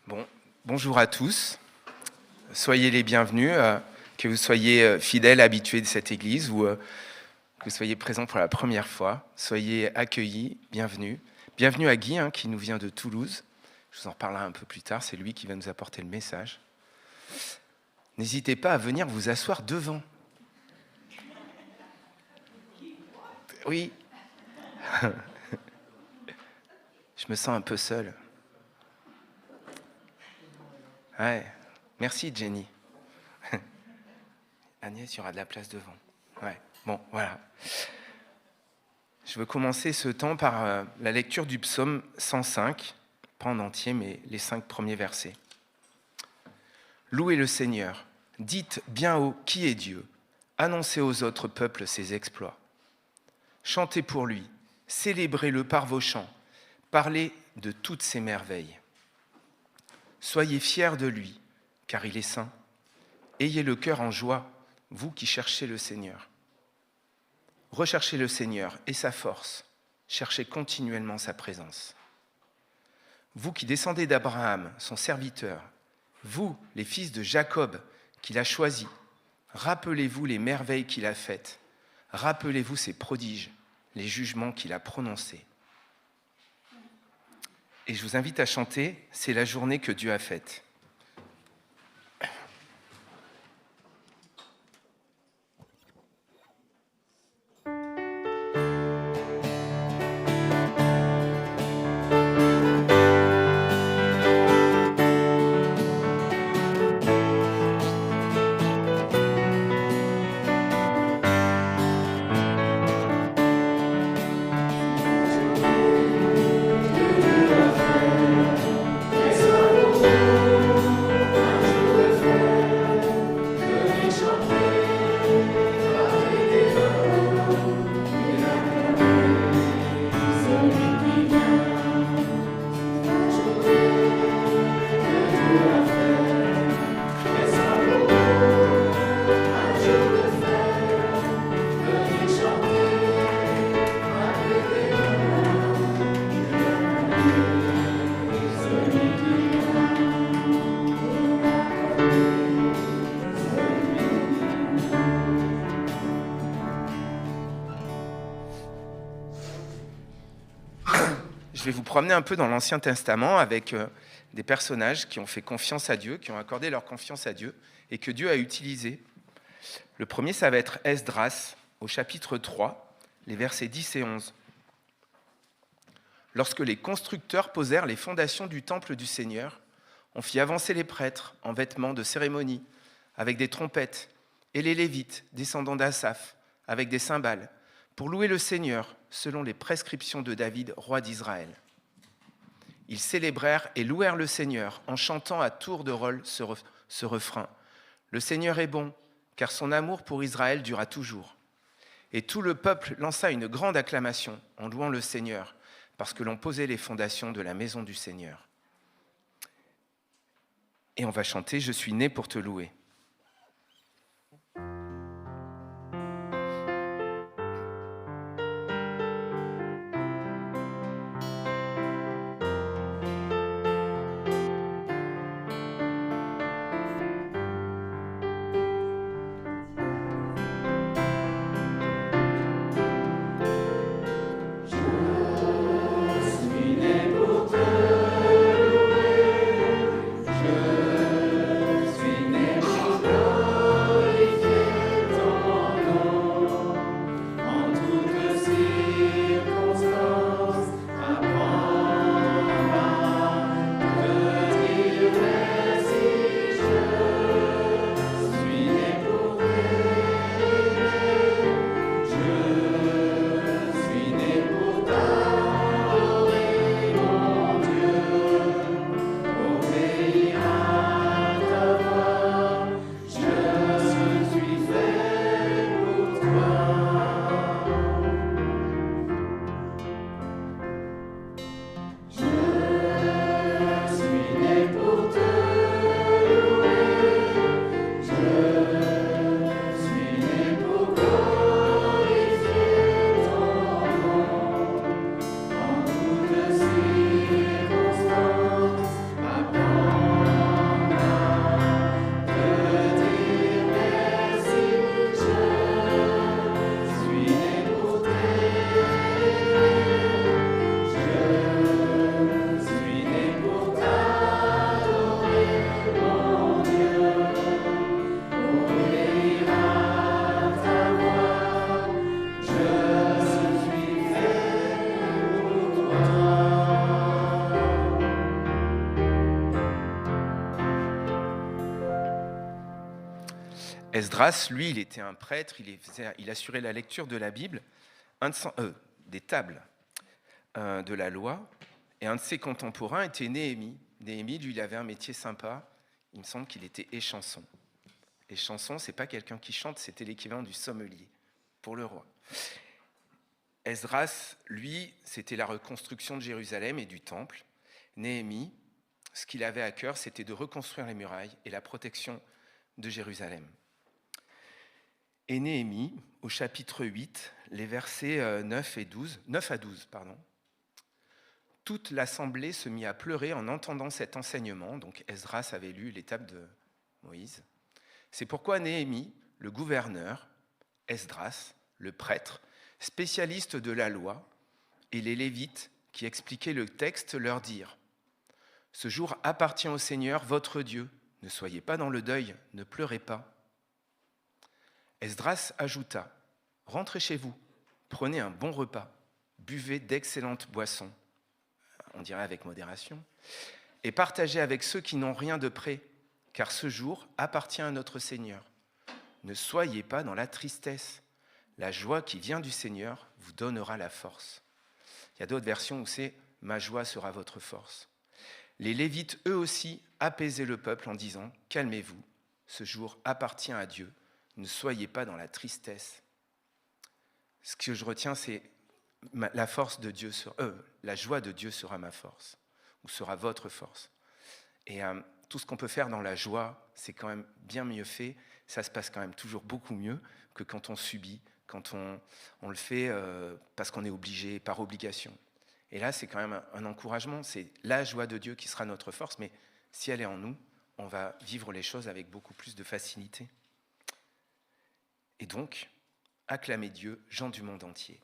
Bon, bonjour à tous. Soyez les bienvenus, que vous soyez fidèles, habitués de cette église ou que vous soyez présents pour la première fois. Soyez accueillis, bienvenus. Bienvenue à Guy, qui nous vient de Toulouse. Je vous en reparlerai un peu plus tard, c'est lui qui va nous apporter le message. N'hésitez pas à venir vous asseoir devant. Oui. Je me sens un peu seul. Ouais. Merci Jenny. Agnès, il y aura de la place devant. Ouais. Bon, voilà. Je veux commencer ce temps par la lecture du psaume 105, pas en entier, mais les 5 premiers versets. Louez le Seigneur, dites bien haut qui est Dieu, annoncez aux autres peuples ses exploits. Chantez pour lui, célébrez-le par vos chants, parlez de toutes ses merveilles. Soyez fiers de lui, car il est saint. Ayez le cœur en joie, vous qui cherchez le Seigneur. Recherchez le Seigneur et sa force, cherchez continuellement sa présence. Vous qui descendez d'Abraham, son serviteur, vous, les fils de Jacob, qu'il a choisis, rappelez-vous les merveilles qu'il a faites, rappelez-vous ses prodiges, les jugements qu'il a prononcés. Et je vous invite à chanter « C'est la journée que Dieu a faite ». Je vais vous promener un peu dans l'Ancien Testament avec des personnages qui ont fait confiance à Dieu, qui ont accordé leur confiance à Dieu et que Dieu a utilisé. Le premier, ça va être Esdras, au chapitre 3, les versets 10 et 11. Lorsque les constructeurs posèrent les fondations du temple du Seigneur, on fit avancer les prêtres en vêtements de cérémonie, avec des trompettes, et les Lévites, descendants d'Asaph, avec des cymbales, pour louer le Seigneur selon les prescriptions de David, roi d'Israël. Ils célébrèrent et louèrent le Seigneur en chantant à tour de rôle ce refrain. Le Seigneur est bon, car son amour pour Israël dura toujours. Et tout le peuple lança une grande acclamation en louant le Seigneur, parce que l'on posait les fondations de la maison du Seigneur. Et on va chanter « Je suis né pour te louer ». Je suis né Esdras, lui, il était un prêtre, il assurait la lecture de la Bible, des tables de la loi, et un de ses contemporains était Néhémie. Néhémie, lui, il avait un métier sympa, il me semble qu'il était échanson. Échanson, c'est pas quelqu'un qui chante, c'était l'équivalent du sommelier pour le roi. Esdras, lui, c'était la reconstruction de Jérusalem et du temple. Néhémie, ce qu'il avait à cœur, c'était de reconstruire les murailles et la protection de Jérusalem. Et Néhémie, au chapitre 8, les versets 9 à 12, toute l'assemblée se mit à pleurer en entendant cet enseignement. Donc Esdras avait lu les tables de Moïse. C'est pourquoi Néhémie, le gouverneur, Esdras, le prêtre, spécialiste de la loi, et les Lévites qui expliquaient le texte leur dirent : ce jour appartient au Seigneur, votre Dieu. Ne soyez pas dans le deuil, ne pleurez pas. Esdras ajouta : rentrez chez vous, prenez un bon repas, buvez d'excellentes boissons, on dirait avec modération, et partagez avec ceux qui n'ont rien de près, car ce jour appartient à notre Seigneur. Ne soyez pas dans la tristesse. La joie qui vient du Seigneur vous donnera la force. Il y a d'autres versions où c'est « ma joie sera votre force ». Les Lévites, eux aussi, apaisaient le peuple en disant « calmez-vous, ce jour appartient à Dieu, ne soyez pas dans la tristesse ». Ce que je retiens, c'est la joie de Dieu sera ma force, ou sera votre force. Et tout ce qu'on peut faire dans la joie, c'est quand même bien mieux fait. Ça se passe quand même toujours beaucoup mieux que quand on subit, quand on le fait parce qu'on est obligé, par obligation. Et là, c'est quand même un encouragement. C'est la joie de Dieu qui sera notre force, mais si elle est en nous, on va vivre les choses avec beaucoup plus de facilité. Et donc, acclamez Dieu, gens du monde entier.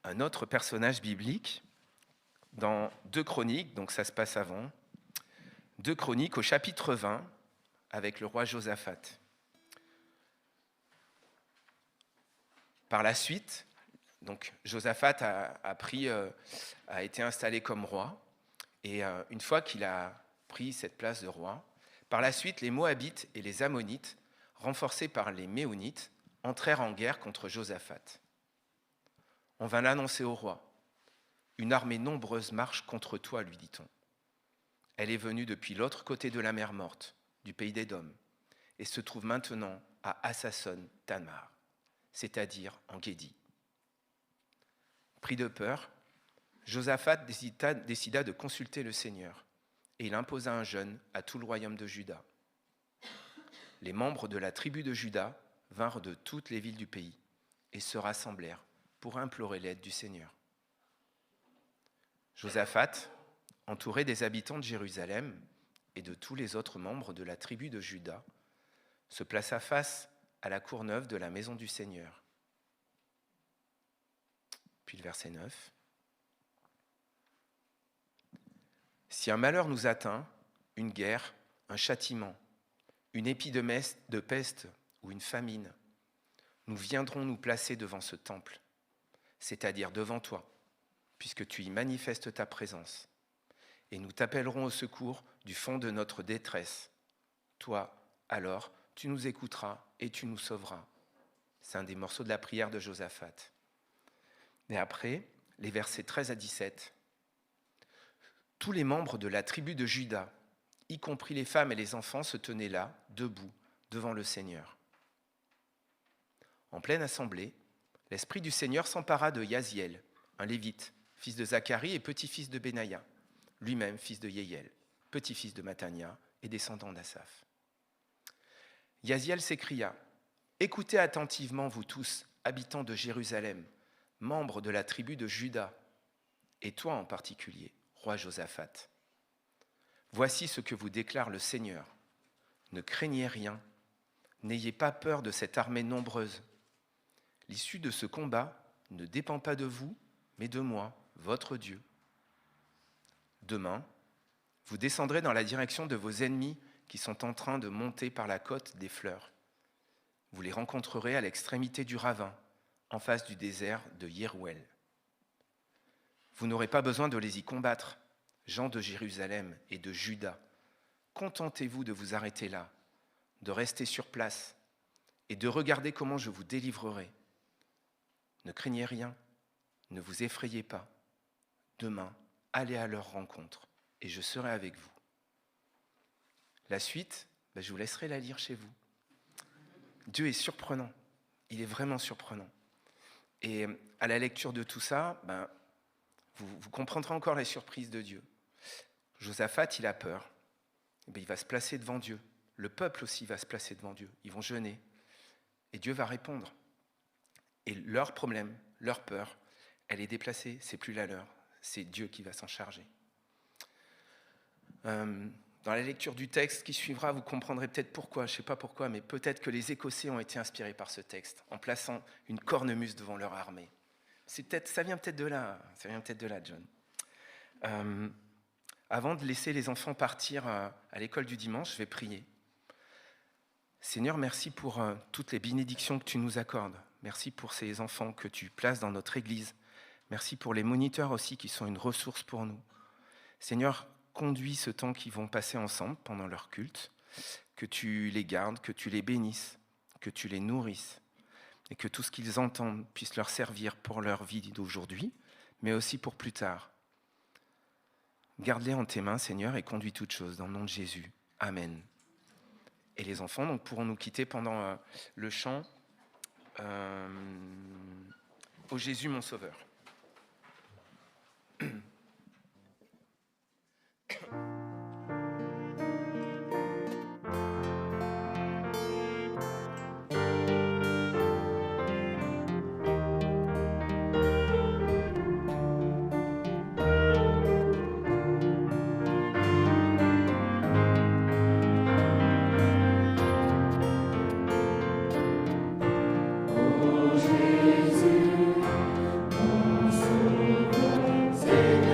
Un autre personnage biblique dans 2 Chroniques, donc ça se passe avant, 2 Chroniques au chapitre 20 avec le roi Josaphat. Par la suite, donc Josaphat a été installé comme roi, et une fois qu'il a pris cette place de roi, par la suite, les Moabites et les Ammonites, renforcés par les Méonites, entrèrent en guerre contre Josaphat. On vint l'annoncer au roi. Une armée nombreuse marche contre toi, lui dit-on. Elle est venue depuis l'autre côté de la mer Morte, du pays d'Édom, et se trouve maintenant à Hassasson-Tamar, c'est-à-dire en Guédi. Pris de peur, Josaphat décida de consulter le Seigneur, et il imposa un jeûne à tout le royaume de Juda. Les membres de la tribu de Juda vinrent de toutes les villes du pays et se rassemblèrent pour implorer l'aide du Seigneur. Josaphat, entouré des habitants de Jérusalem et de tous les autres membres de la tribu de Juda, se plaça face à la cour neuve de la maison du Seigneur. Puis le verset 9. Si un malheur nous atteint, une guerre, un châtiment, une épidémie de peste ou une famine, nous viendrons nous placer devant ce temple, c'est-à-dire devant toi, puisque tu y manifestes ta présence, et nous t'appellerons au secours du fond de notre détresse. Toi, alors, tu nous écouteras et tu nous sauveras. C'est un des morceaux de la prière de Josaphat. Mais après, les versets 13 à 17, tous les membres de la tribu de Juda, y compris les femmes et les enfants, se tenaient là, debout, devant le Seigneur. En pleine assemblée, l'Esprit du Seigneur s'empara de Yaziel, un lévite, fils de Zacharie et petit-fils de Benaïa, lui-même fils de Yéhiel, petit-fils de Mattania et descendant d'Asaph. Yaziel s'écria : « Écoutez attentivement, vous tous, habitants de Jérusalem, membres de la tribu de Juda, et toi en particulier, roi Josaphat. Voici ce que vous déclare le Seigneur. Ne craignez rien, n'ayez pas peur de cette armée nombreuse. L'issue de ce combat ne dépend pas de vous, mais de moi, votre Dieu. Demain, vous descendrez dans la direction de vos ennemis qui sont en train de monter par la côte des fleurs. Vous les rencontrerez à l'extrémité du ravin, en face du désert de Yerouel. Vous n'aurez pas besoin de les y combattre, gens de Jérusalem et de Juda. Contentez-vous de vous arrêter là, de rester sur place et de regarder comment je vous délivrerai. Ne craignez rien, ne vous effrayez pas. Demain, allez à leur rencontre et je serai avec vous. » La suite, je vous laisserai la lire chez vous. Dieu est surprenant, il est vraiment surprenant. Et à la lecture de tout ça, vous comprendrez encore les surprises de Dieu. Josaphat, il a peur. Il va se placer devant Dieu. Le peuple aussi va se placer devant Dieu. Ils vont jeûner. Et Dieu va répondre. Et leur problème, leur peur, elle est déplacée. C'est plus la leur. C'est Dieu qui va s'en charger. Dans la lecture du texte qui suivra, vous comprendrez peut-être pourquoi, je ne sais pas pourquoi, mais peut-être que les Écossais ont été inspirés par ce texte, en plaçant une cornemuse devant leur armée. Ça vient peut-être de là, John. Avant de laisser les enfants partir à l'école du dimanche, je vais prier. Seigneur, merci pour toutes les bénédictions que tu nous accordes. Merci pour ces enfants que tu places dans notre Église. Merci pour les moniteurs aussi qui sont une ressource pour nous. Seigneur, conduis ce temps qu'ils vont passer ensemble pendant leur culte, que tu les gardes, que tu les bénisses, que tu les nourrisses, et que tout ce qu'ils entendent puisse leur servir pour leur vie d'aujourd'hui, mais aussi pour plus tard. Garde-les en tes mains, Seigneur, et conduis toutes choses dans le nom de Jésus. Amen. Et les enfants donc, pourront nous quitter pendant le chant « Ô Jésus, mon Sauveur ». Jésus, mon sauveur,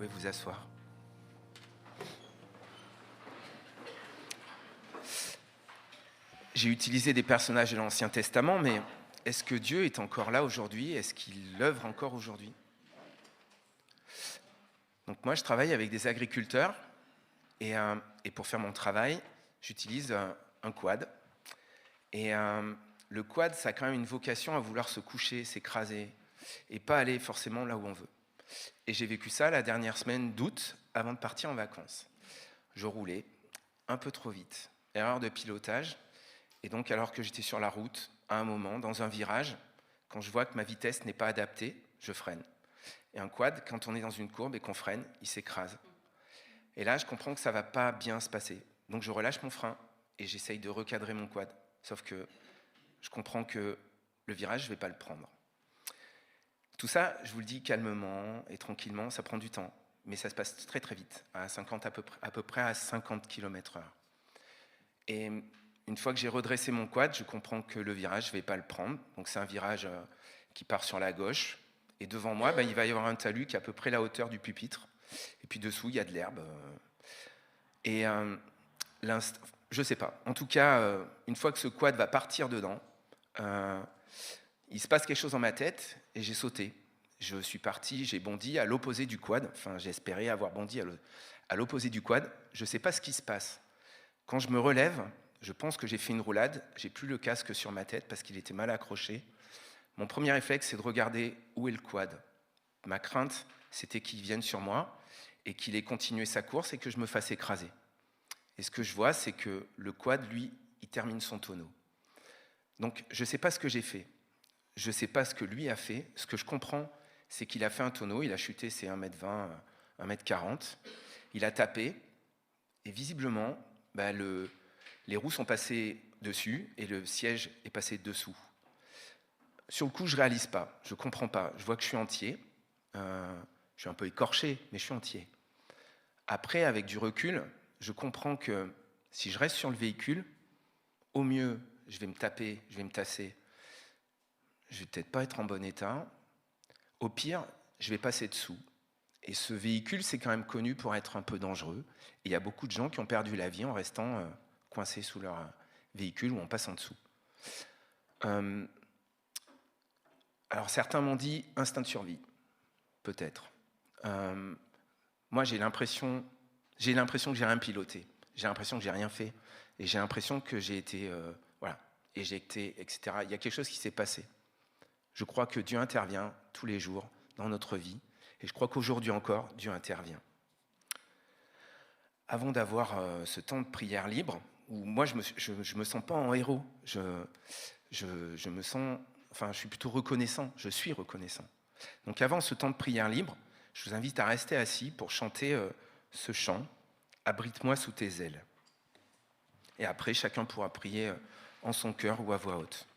pouvez vous asseoir. J'ai utilisé des personnages de l'Ancien Testament, mais est-ce que Dieu est encore là aujourd'hui? Est-ce qu'il œuvre encore aujourd'hui? Donc moi, je travaille avec des agriculteurs et pour faire mon travail, j'utilise un quad. Et le quad, ça a quand même une vocation à vouloir se coucher, s'écraser et pas aller forcément là où on veut. Et j'ai vécu ça la dernière semaine d'août avant de partir en vacances. Je roulais un peu trop vite, erreur de pilotage. Et donc, alors que j'étais sur la route, à un moment, dans un virage, quand je vois que ma vitesse n'est pas adaptée, je freine. Et un quad, quand on est dans une courbe et qu'on freine, il s'écrase. Et là, je comprends que ça ne va pas bien se passer. Donc, je relâche mon frein et j'essaye de recadrer mon quad. Sauf que je comprends que le virage, je ne vais pas le prendre. Tout ça, je vous le dis calmement et tranquillement, ça prend du temps. Mais ça se passe très très vite, à peu près à 50 km/h. Et une fois que j'ai redressé mon quad, je comprends que le virage, je ne vais pas le prendre. Donc c'est un virage qui part sur la gauche. Et devant moi, il va y avoir un talus qui est à peu près la hauteur du pupitre. Et puis dessous, il y a de l'herbe. Et je ne sais pas. En tout cas, une fois que ce quad va partir dedans, il se passe quelque chose dans ma tête et j'ai sauté. Je suis parti, j'ai bondi à l'opposé du quad. Enfin, j'ai espéré avoir bondi à l'opposé du quad. Je ne sais pas ce qui se passe. Quand je me relève, je pense que j'ai fait une roulade. J'ai plus le casque sur ma tête parce qu'il était mal accroché. Mon premier réflexe, c'est de regarder où est le quad. Ma crainte, c'était qu'il vienne sur moi et qu'il ait continué sa course et que je me fasse écraser. Et ce que je vois, c'est que le quad, lui, il termine son tonneau. Donc, je ne sais pas ce que j'ai fait. Je ne sais pas ce que lui a fait. Ce que je comprends, c'est qu'il a fait un tonneau. Il a chuté, c'est 1m20, 1m40. Il a tapé. Et visiblement, les roues sont passées dessus et le siège est passé dessous. Sur le coup, je ne réalise pas. Je ne comprends pas. Je vois que je suis entier. Je suis un peu écorché, mais je suis entier. Après, avec du recul, je comprends que si je reste sur le véhicule, au mieux, je vais me taper, je vais me tasser. Je vais peut-être pas être en bon état. Au pire, je vais passer dessous. Et ce véhicule, c'est quand même connu pour être un peu dangereux. Et il y a beaucoup de gens qui ont perdu la vie en restant coincés sous leur véhicule ou en passant dessous. Alors certains m'ont dit instinct de survie, peut-être. Moi, j'ai l'impression que j'ai rien piloté. J'ai l'impression que j'ai rien fait. Et j'ai l'impression que j'ai été éjecté, etc. Il y a quelque chose qui s'est passé. Je crois que Dieu intervient tous les jours dans notre vie. Et je crois qu'aujourd'hui encore, Dieu intervient. Avant d'avoir ce temps de prière libre, où moi, je me sens pas en héros. Je me sens... Enfin, je suis plutôt reconnaissant. Je suis reconnaissant. Donc avant ce temps de prière libre, je vous invite à rester assis pour chanter ce chant « Abrite-moi sous tes ailes ». Et après, chacun pourra prier en son cœur ou à voix haute.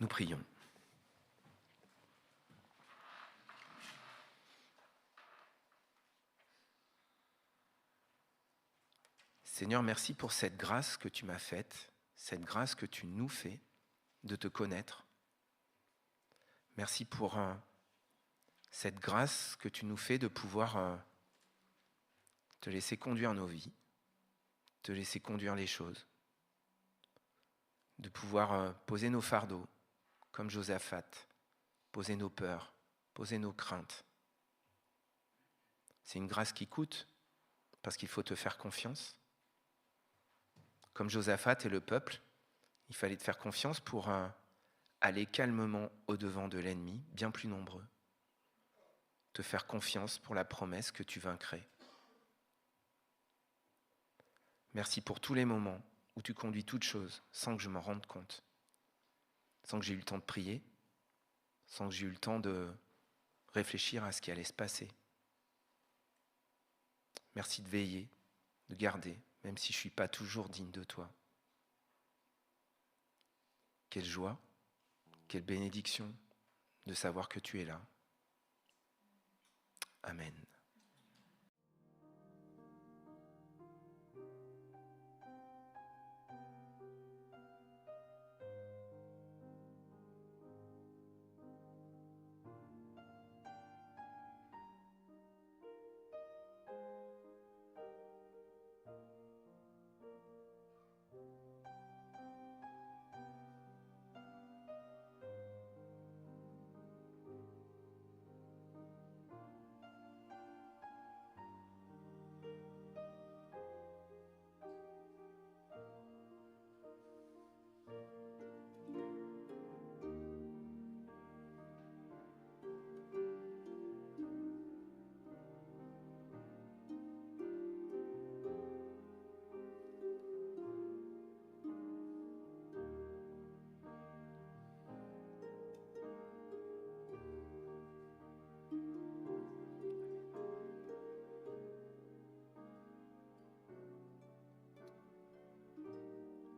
Nous prions. Seigneur, merci pour cette grâce que tu m'as faite, cette grâce que tu nous fais de te connaître. Merci pour cette grâce que tu nous fais de pouvoir te laisser conduire nos vies, te laisser conduire les choses, de pouvoir poser nos fardeaux, comme Josaphat, poser nos peurs, poser nos craintes. C'est une grâce qui coûte, parce qu'il faut te faire confiance. Comme Josaphat et le peuple, il fallait te faire confiance pour aller calmement au-devant de l'ennemi, bien plus nombreux. Te faire confiance pour la promesse que tu vaincrais. Merci pour tous les moments où tu conduis toutes choses sans que je m'en rende compte, sans que j'ai eu le temps de prier, sans que j'ai eu le temps de réfléchir à ce qui allait se passer. Merci de veiller, de garder, même si je ne suis pas toujours digne de toi. Quelle joie, quelle bénédiction de savoir que tu es là. Amen.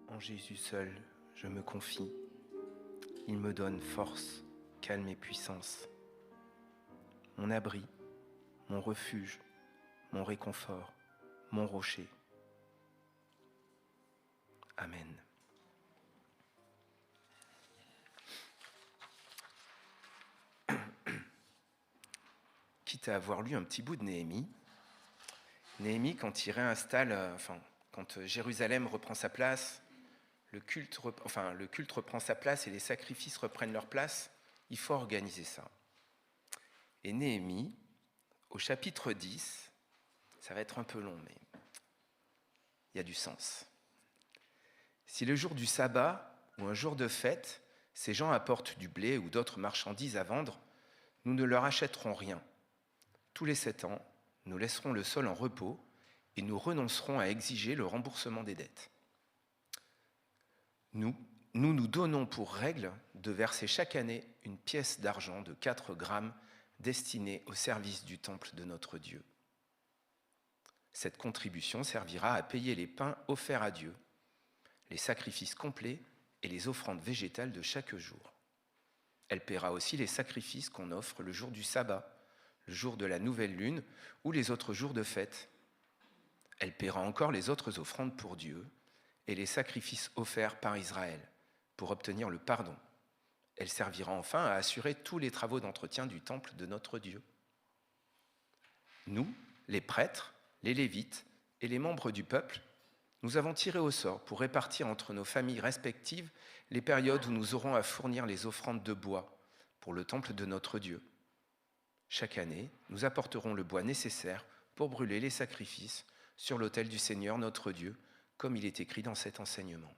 En Jésus seul, je me confie. Il me donne force, calme et puissance. Mon abri, mon refuge, mon réconfort, mon rocher. Amen. Quitte à avoir lu un petit bout de Néhémie, quand il réinstalle, quand Jérusalem reprend sa place, le culte reprend sa place et les sacrifices reprennent leur place, il faut organiser ça. Et Néhémie, au chapitre 10, ça va être un peu long, mais il y a du sens. Si le jour du sabbat ou un jour de fête, ces gens apportent du blé ou d'autres marchandises à vendre, nous ne leur achèterons rien. Tous les 7 ans, nous laisserons le sol en repos et nous renoncerons à exiger le remboursement des dettes. Nous donnons pour règle de verser chaque année une pièce d'argent de 4 grammes destinée au service du temple de notre Dieu. Cette contribution servira à payer les pains offerts à Dieu, les sacrifices complets et les offrandes végétales de chaque jour. Elle paiera aussi les sacrifices qu'on offre le jour du sabbat, le jour de la nouvelle lune ou les autres jours de fête. Elle paiera encore les autres offrandes pour Dieu et les sacrifices offerts par Israël pour obtenir le pardon. Elle servira enfin à assurer tous les travaux d'entretien du temple de notre Dieu. Nous, les prêtres, les Lévites et les membres du peuple, nous avons tiré au sort pour répartir entre nos familles respectives les périodes où nous aurons à fournir les offrandes de bois pour le temple de notre Dieu. Chaque année, nous apporterons le bois nécessaire pour brûler les sacrifices sur l'autel du Seigneur notre Dieu, comme il est écrit dans cet enseignement.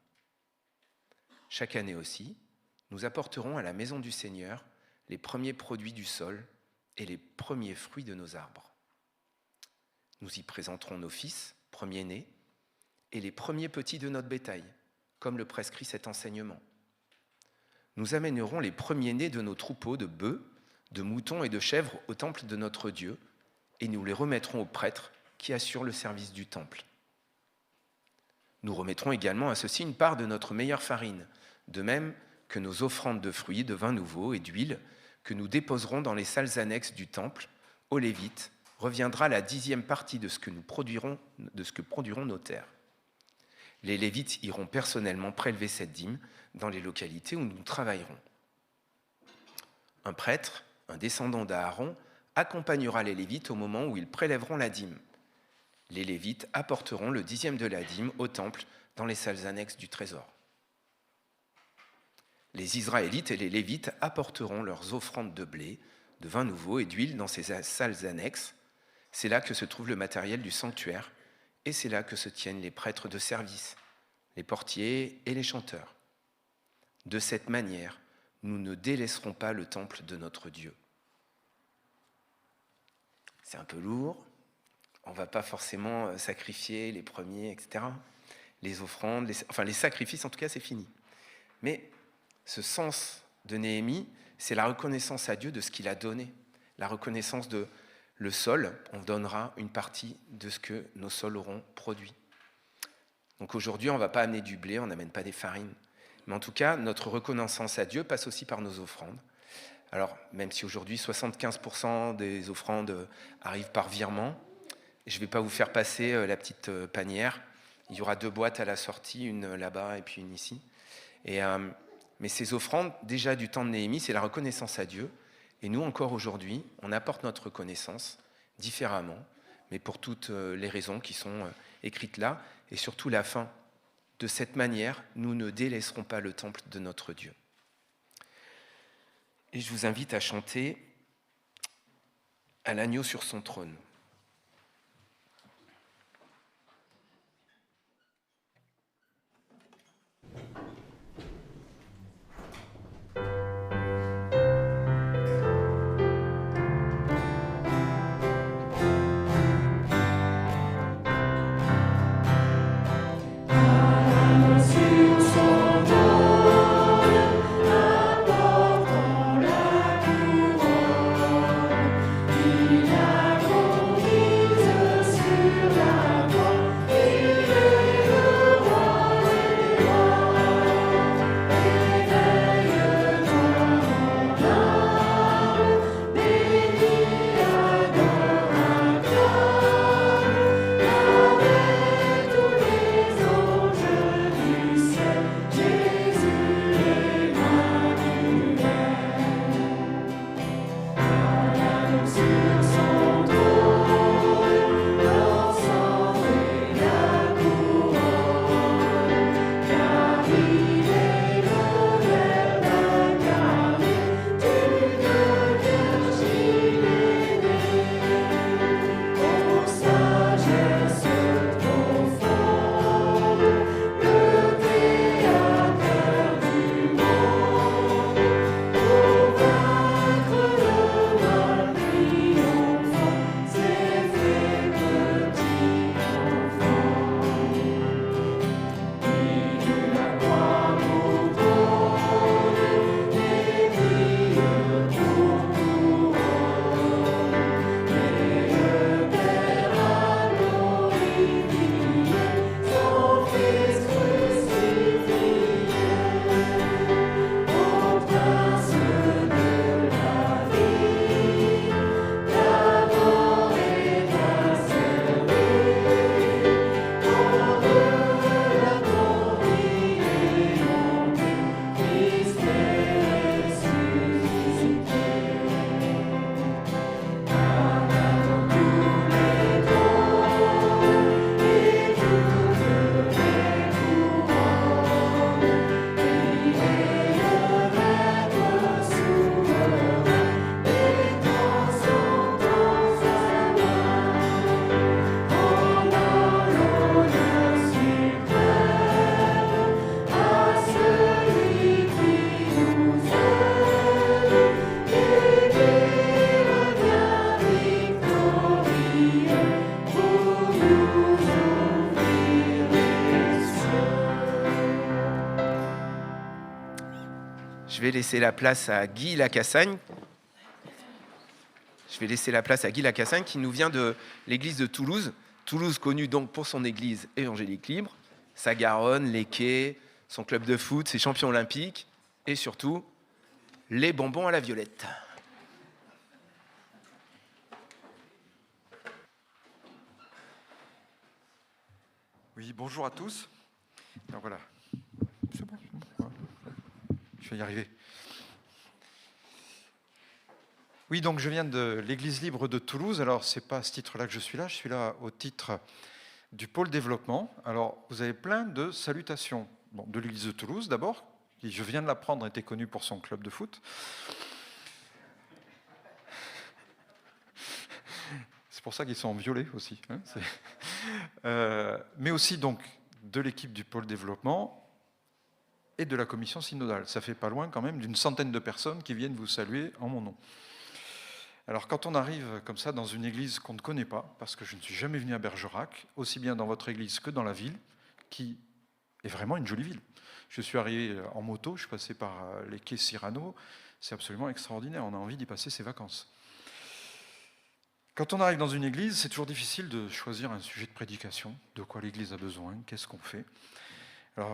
Chaque année aussi, nous apporterons à la maison du Seigneur les premiers produits du sol et les premiers fruits de nos arbres. Nous y présenterons nos fils, premiers-nés, et les premiers petits de notre bétail, comme le prescrit cet enseignement. Nous amènerons les premiers-nés de nos troupeaux de bœufs, de moutons et de chèvres au temple de notre Dieu, et nous les remettrons aux prêtres qui assurent le service du temple. Nous remettrons également à ceux-ci une part de notre meilleure farine, de même que nos offrandes de fruits, de vin nouveau et d'huile, que nous déposerons dans les salles annexes du temple, aux Lévites, reviendra la 10e partie de ce que produiront nos terres. Les Lévites iront personnellement prélever cette dîme dans les localités où nous travaillerons. Un prêtre, un descendant d'Aaron, accompagnera les Lévites au moment où ils prélèveront la dîme. Les Lévites apporteront le 10e de la dîme au temple dans les salles annexes du trésor. Les Israélites et les Lévites apporteront leurs offrandes de blé, de vin nouveau et d'huile dans ces salles annexes. C'est là que se trouve le matériel du sanctuaire et c'est là que se tiennent les prêtres de service, les portiers et les chanteurs. De cette manière, nous ne délaisserons pas le temple de notre Dieu. C'est un peu lourd, on ne va pas forcément sacrifier les premiers, etc. Les offrandes, les sacrifices, en tout cas, c'est fini. Mais ce sens de Néhémie, c'est la reconnaissance à Dieu de ce qu'il a donné, la reconnaissance de le sol, on donnera une partie de ce que nos sols auront produit. Donc aujourd'hui, on ne va pas amener du blé, on n'amène pas des farines. Mais en tout cas, notre reconnaissance à Dieu passe aussi par nos offrandes. Alors, même si aujourd'hui 75% des offrandes arrivent par virement, je ne vais pas vous faire passer la petite panière. Il y aura 2 boîtes à la sortie, une là-bas et puis une ici. Mais ces offrandes, déjà du temps de Néhémie, c'est la reconnaissance à Dieu. Et nous, encore aujourd'hui, on apporte notre reconnaissance différemment, mais pour toutes les raisons qui sont écrites là, et surtout la fin. De cette manière, nous ne délaisserons pas le temple de notre Dieu. Et je vous invite à chanter « À l'agneau sur son trône ». Apportant la couronne, il a Je vais laisser la place à Guy Lacassagne. Qui nous vient de l'église de Toulouse. Toulouse connue donc pour son église évangélique libre, sa Garonne, les quais, son club de foot, ses champions olympiques et surtout les bonbons à la violette. Oui, bonjour à tous. Alors voilà. C'est bon. Je vais y arriver. Oui, donc je viens de l'Église libre de Toulouse. Alors, ce n'est pas à ce titre-là que je suis là au titre du pôle développement. Alors, vous avez plein de salutations. Bon, de l'Église de Toulouse, d'abord, qui, je viens de l'apprendre, était connue pour son club de foot. C'est pour ça qu'ils sont en violet aussi. Hein, mais aussi, donc, de l'équipe du pôle développement et de la commission synodale. Ça fait pas loin quand même d'une centaine de personnes qui viennent vous saluer en mon nom. Alors quand on arrive comme ça dans une église qu'on ne connaît pas, parce que je ne suis jamais venu à Bergerac, aussi bien dans votre église que dans la ville, qui est vraiment une jolie ville. Je suis arrivé en moto, je suis passé par les quais Cyrano, c'est absolument extraordinaire, on a envie d'y passer ses vacances. Quand on arrive dans une église, c'est toujours difficile de choisir un sujet de prédication, de quoi l'église a besoin, qu'est-ce qu'on fait. Alors,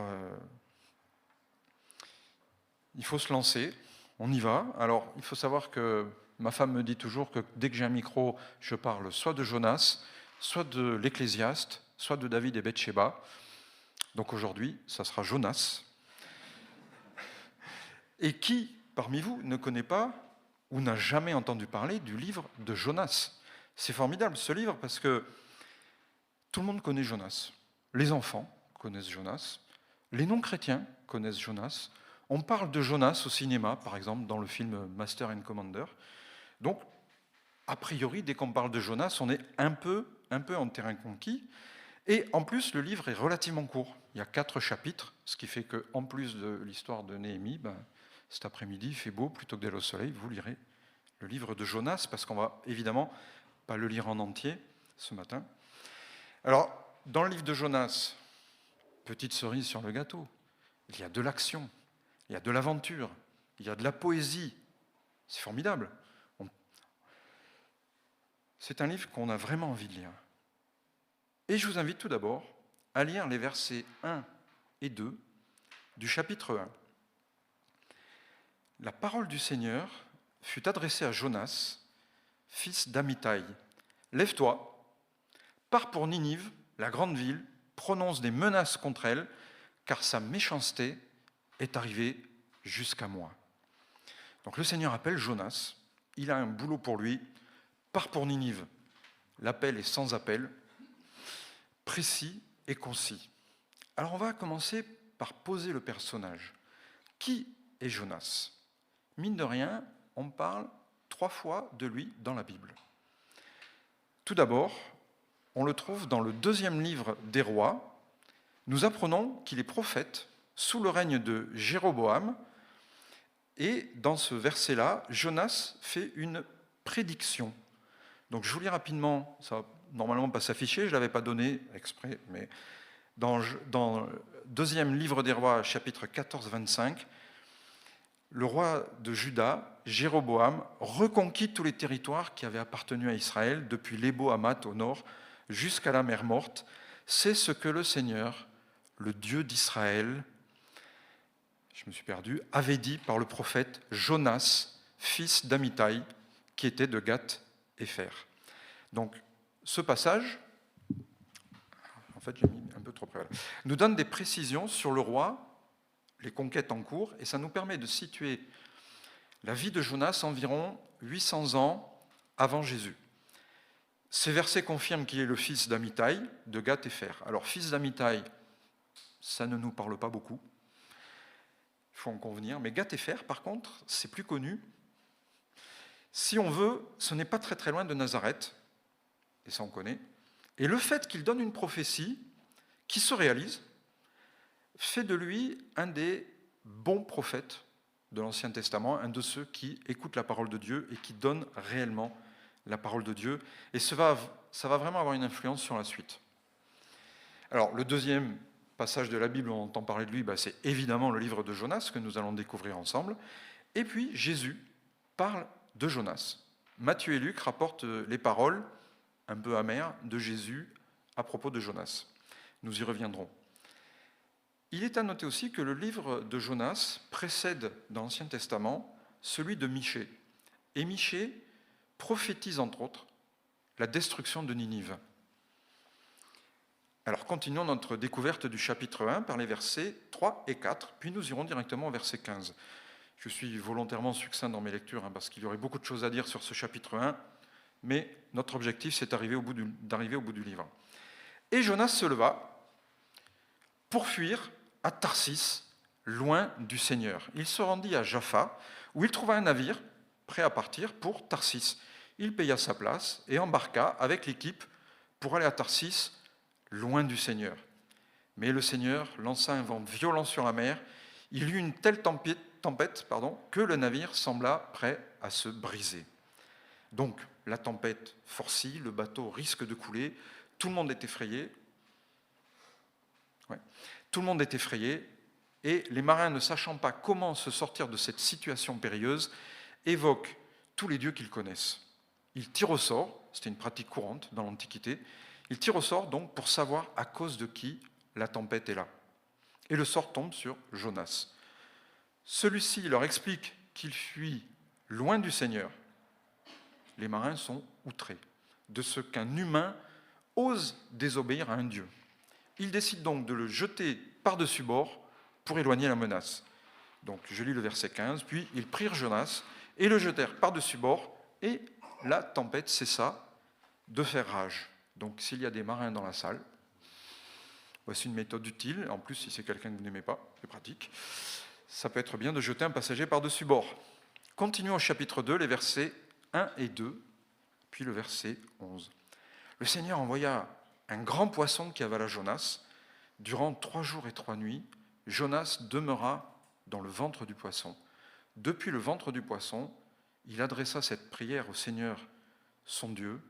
il faut se lancer, on y va. Alors, il faut savoir que ma femme me dit toujours que dès que j'ai un micro, je parle soit de Jonas, soit de l'Ecclésiaste, soit de David et Bathsheba. Donc aujourd'hui, ça sera Jonas. Et qui, parmi vous, ne connaît pas ou n'a jamais entendu parler du livre de Jonas? C'est formidable ce livre parce que tout le monde connaît Jonas. Les enfants connaissent Jonas, les non-chrétiens connaissent Jonas. On parle de Jonas au cinéma, par exemple, dans le film Master and Commander. Donc, a priori, dès qu'on parle de Jonas, on est un peu en terrain conquis. Et en plus, le livre est relativement court. Il y a 4 chapitres, ce qui fait qu'en plus de l'histoire de Néhémie, cet après-midi, il fait beau, plutôt que d'aller au soleil, vous lirez le livre de Jonas, parce qu'on va évidemment pas le lire en entier ce matin. Alors, dans le livre de Jonas, petite cerise sur le gâteau, il y a de l'action. Il y a de l'aventure, il y a de la poésie. C'est formidable. C'est un livre qu'on a vraiment envie de lire. Et je vous invite tout d'abord à lire les versets 1 et 2 du chapitre 1. La parole du Seigneur fut adressée à Jonas, fils d'Amittai. Lève-toi, pars pour Ninive, la grande ville, prononce des menaces contre elle, car sa méchanceté est arrivé jusqu'à moi. Donc le Seigneur appelle Jonas, il a un boulot pour lui, part pour Ninive. L'appel est sans appel, précis et concis. Alors on va commencer par poser le personnage. Qui est Jonas? Mine de rien, on parle 3 fois de lui dans la Bible. Tout d'abord, on le trouve dans le 2e livre des Rois. Nous apprenons qu'il est prophète sous le règne de Jéroboam, et dans ce verset-là, Jonas fait une prédiction. Donc je vous lis rapidement, ça va normalement pas s'afficher, je ne l'avais pas donné exprès, mais dans le 2e livre des Rois, chapitre 14-25, le roi de Juda, Jéroboam, reconquit tous les territoires qui avaient appartenu à Israël, depuis l'Ébo-Hamath au nord jusqu'à la mer Morte. C'est ce que le Seigneur, le Dieu d'Israël, je me suis perdu, avait dit par le prophète Jonas, fils d'Amittai, qui était de Gath-Hépher. Donc, ce passage, en fait, j'ai mis un peu trop près, nous donne des précisions sur le roi, les conquêtes en cours, et ça nous permet de situer la vie de Jonas environ 800 ans avant Jésus. Ces versets confirment qu'il est le fils d'Amittai, de Gath-Hépher. Alors, fils d'Amittai, ça ne nous parle pas beaucoup. Il faut en convenir. Mais Gath-Hépher, par contre, c'est plus connu. Si on veut, ce n'est pas très très loin de Nazareth, et ça on connaît. Et le fait qu'il donne une prophétie qui se réalise fait de lui un des bons prophètes de l'Ancien Testament, un de ceux qui écoutent la parole de Dieu et qui donnent réellement la parole de Dieu. Et ça va vraiment avoir une influence sur la suite. Alors, le deuxième passage de la Bible où on entend parler de lui, c'est évidemment le livre de Jonas que nous allons découvrir ensemble. Et puis Jésus parle de Jonas. Matthieu et Luc rapportent les paroles un peu amères de Jésus à propos de Jonas. Nous y reviendrons. Il est à noter aussi que le livre de Jonas précède dans l'Ancien Testament celui de Michée. Et Michée prophétise entre autres la destruction de Ninive. Alors continuons notre découverte du chapitre 1 par les versets 3 et 4, puis nous irons directement au verset 15. Je suis volontairement succinct dans mes lectures parce qu'il y aurait beaucoup de choses à dire sur ce chapitre 1, mais notre objectif c'est d'arriver au bout du livre. Et Jonas se leva pour fuir à Tarsis, loin du Seigneur. Il se rendit à Jaffa, où il trouva un navire prêt à partir pour Tarsis. Il paya sa place et embarqua avec l'équipe pour aller à Tarsis, loin du Seigneur. Mais le Seigneur lança un vent violent sur la mer. Il y eut une telle tempête que le navire sembla prêt à se briser. Donc, la tempête forcit, le bateau risque de couler, tout le monde est effrayé. Tout le monde est effrayé, et les marins, ne sachant pas comment se sortir de cette situation périlleuse, évoquent tous les dieux qu'ils connaissent. Ils tirent au sort, c'était une pratique courante dans l'Antiquité, ils tirent au sort donc pour savoir à cause de qui la tempête est là. Et le sort tombe sur Jonas. Celui-ci leur explique qu'il fuit loin du Seigneur. Les marins sont outrés de ce qu'un humain ose désobéir à un dieu. Ils décident donc de le jeter par-dessus bord pour éloigner la menace. Donc je lis le verset 15. Puis ils prirent Jonas et le jetèrent par-dessus bord, et la tempête cessa de faire rage. Donc s'il y a des marins dans la salle, voici une méthode utile. En plus, si c'est quelqu'un que vous n'aimez pas, c'est pratique. Ça peut être bien de jeter un passager par-dessus bord. Continuons au chapitre 2, les versets 1 et 2, puis le verset 11. Le Seigneur envoya un grand poisson qui avala Jonas. Durant 3 jours et 3 nuits, Jonas demeura dans le ventre du poisson. Depuis le ventre du poisson, il adressa cette prière au Seigneur, son Dieu,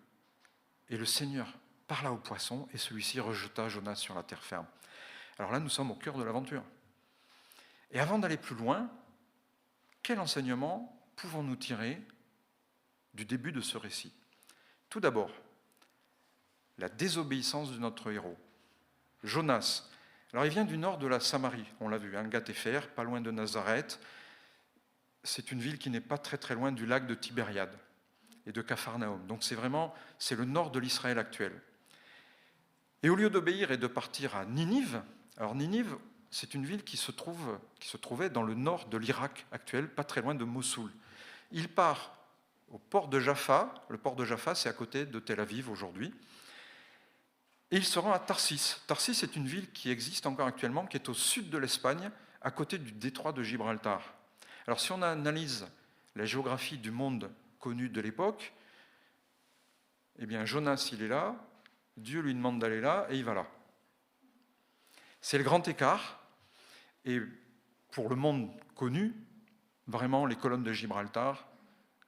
et le Seigneur parla au poisson, et celui-ci rejeta Jonas sur la terre ferme. Alors là, nous sommes au cœur de l'aventure. Et avant d'aller plus loin, quel enseignement pouvons-nous tirer du début de ce récit? Tout d'abord, la désobéissance de notre héros. Jonas. Alors il vient du nord de la Samarie, on l'a vu, Gath-Hépher, pas loin de Nazareth. C'est une ville qui n'est pas très très loin du lac de Tibériade et de Capharnaüm. Donc c'est le nord de l'Israël actuel. Et au lieu d'obéir et de partir à Ninive, alors Ninive, c'est une ville qui se trouvait dans le nord de l'Irak actuel, pas très loin de Mossoul. Il part au port de Jaffa. Le port de Jaffa, c'est à côté de Tel Aviv aujourd'hui. Et il se rend à Tarsis. Tarsis est une ville qui existe encore actuellement, qui est au sud de l'Espagne, à côté du détroit de Gibraltar. Alors si on analyse la géographie du monde connu de l'époque, eh bien Jonas, il est là, Dieu lui demande d'aller là, et il va là. C'est le grand écart, et pour le monde connu, vraiment les colonnes de Gibraltar,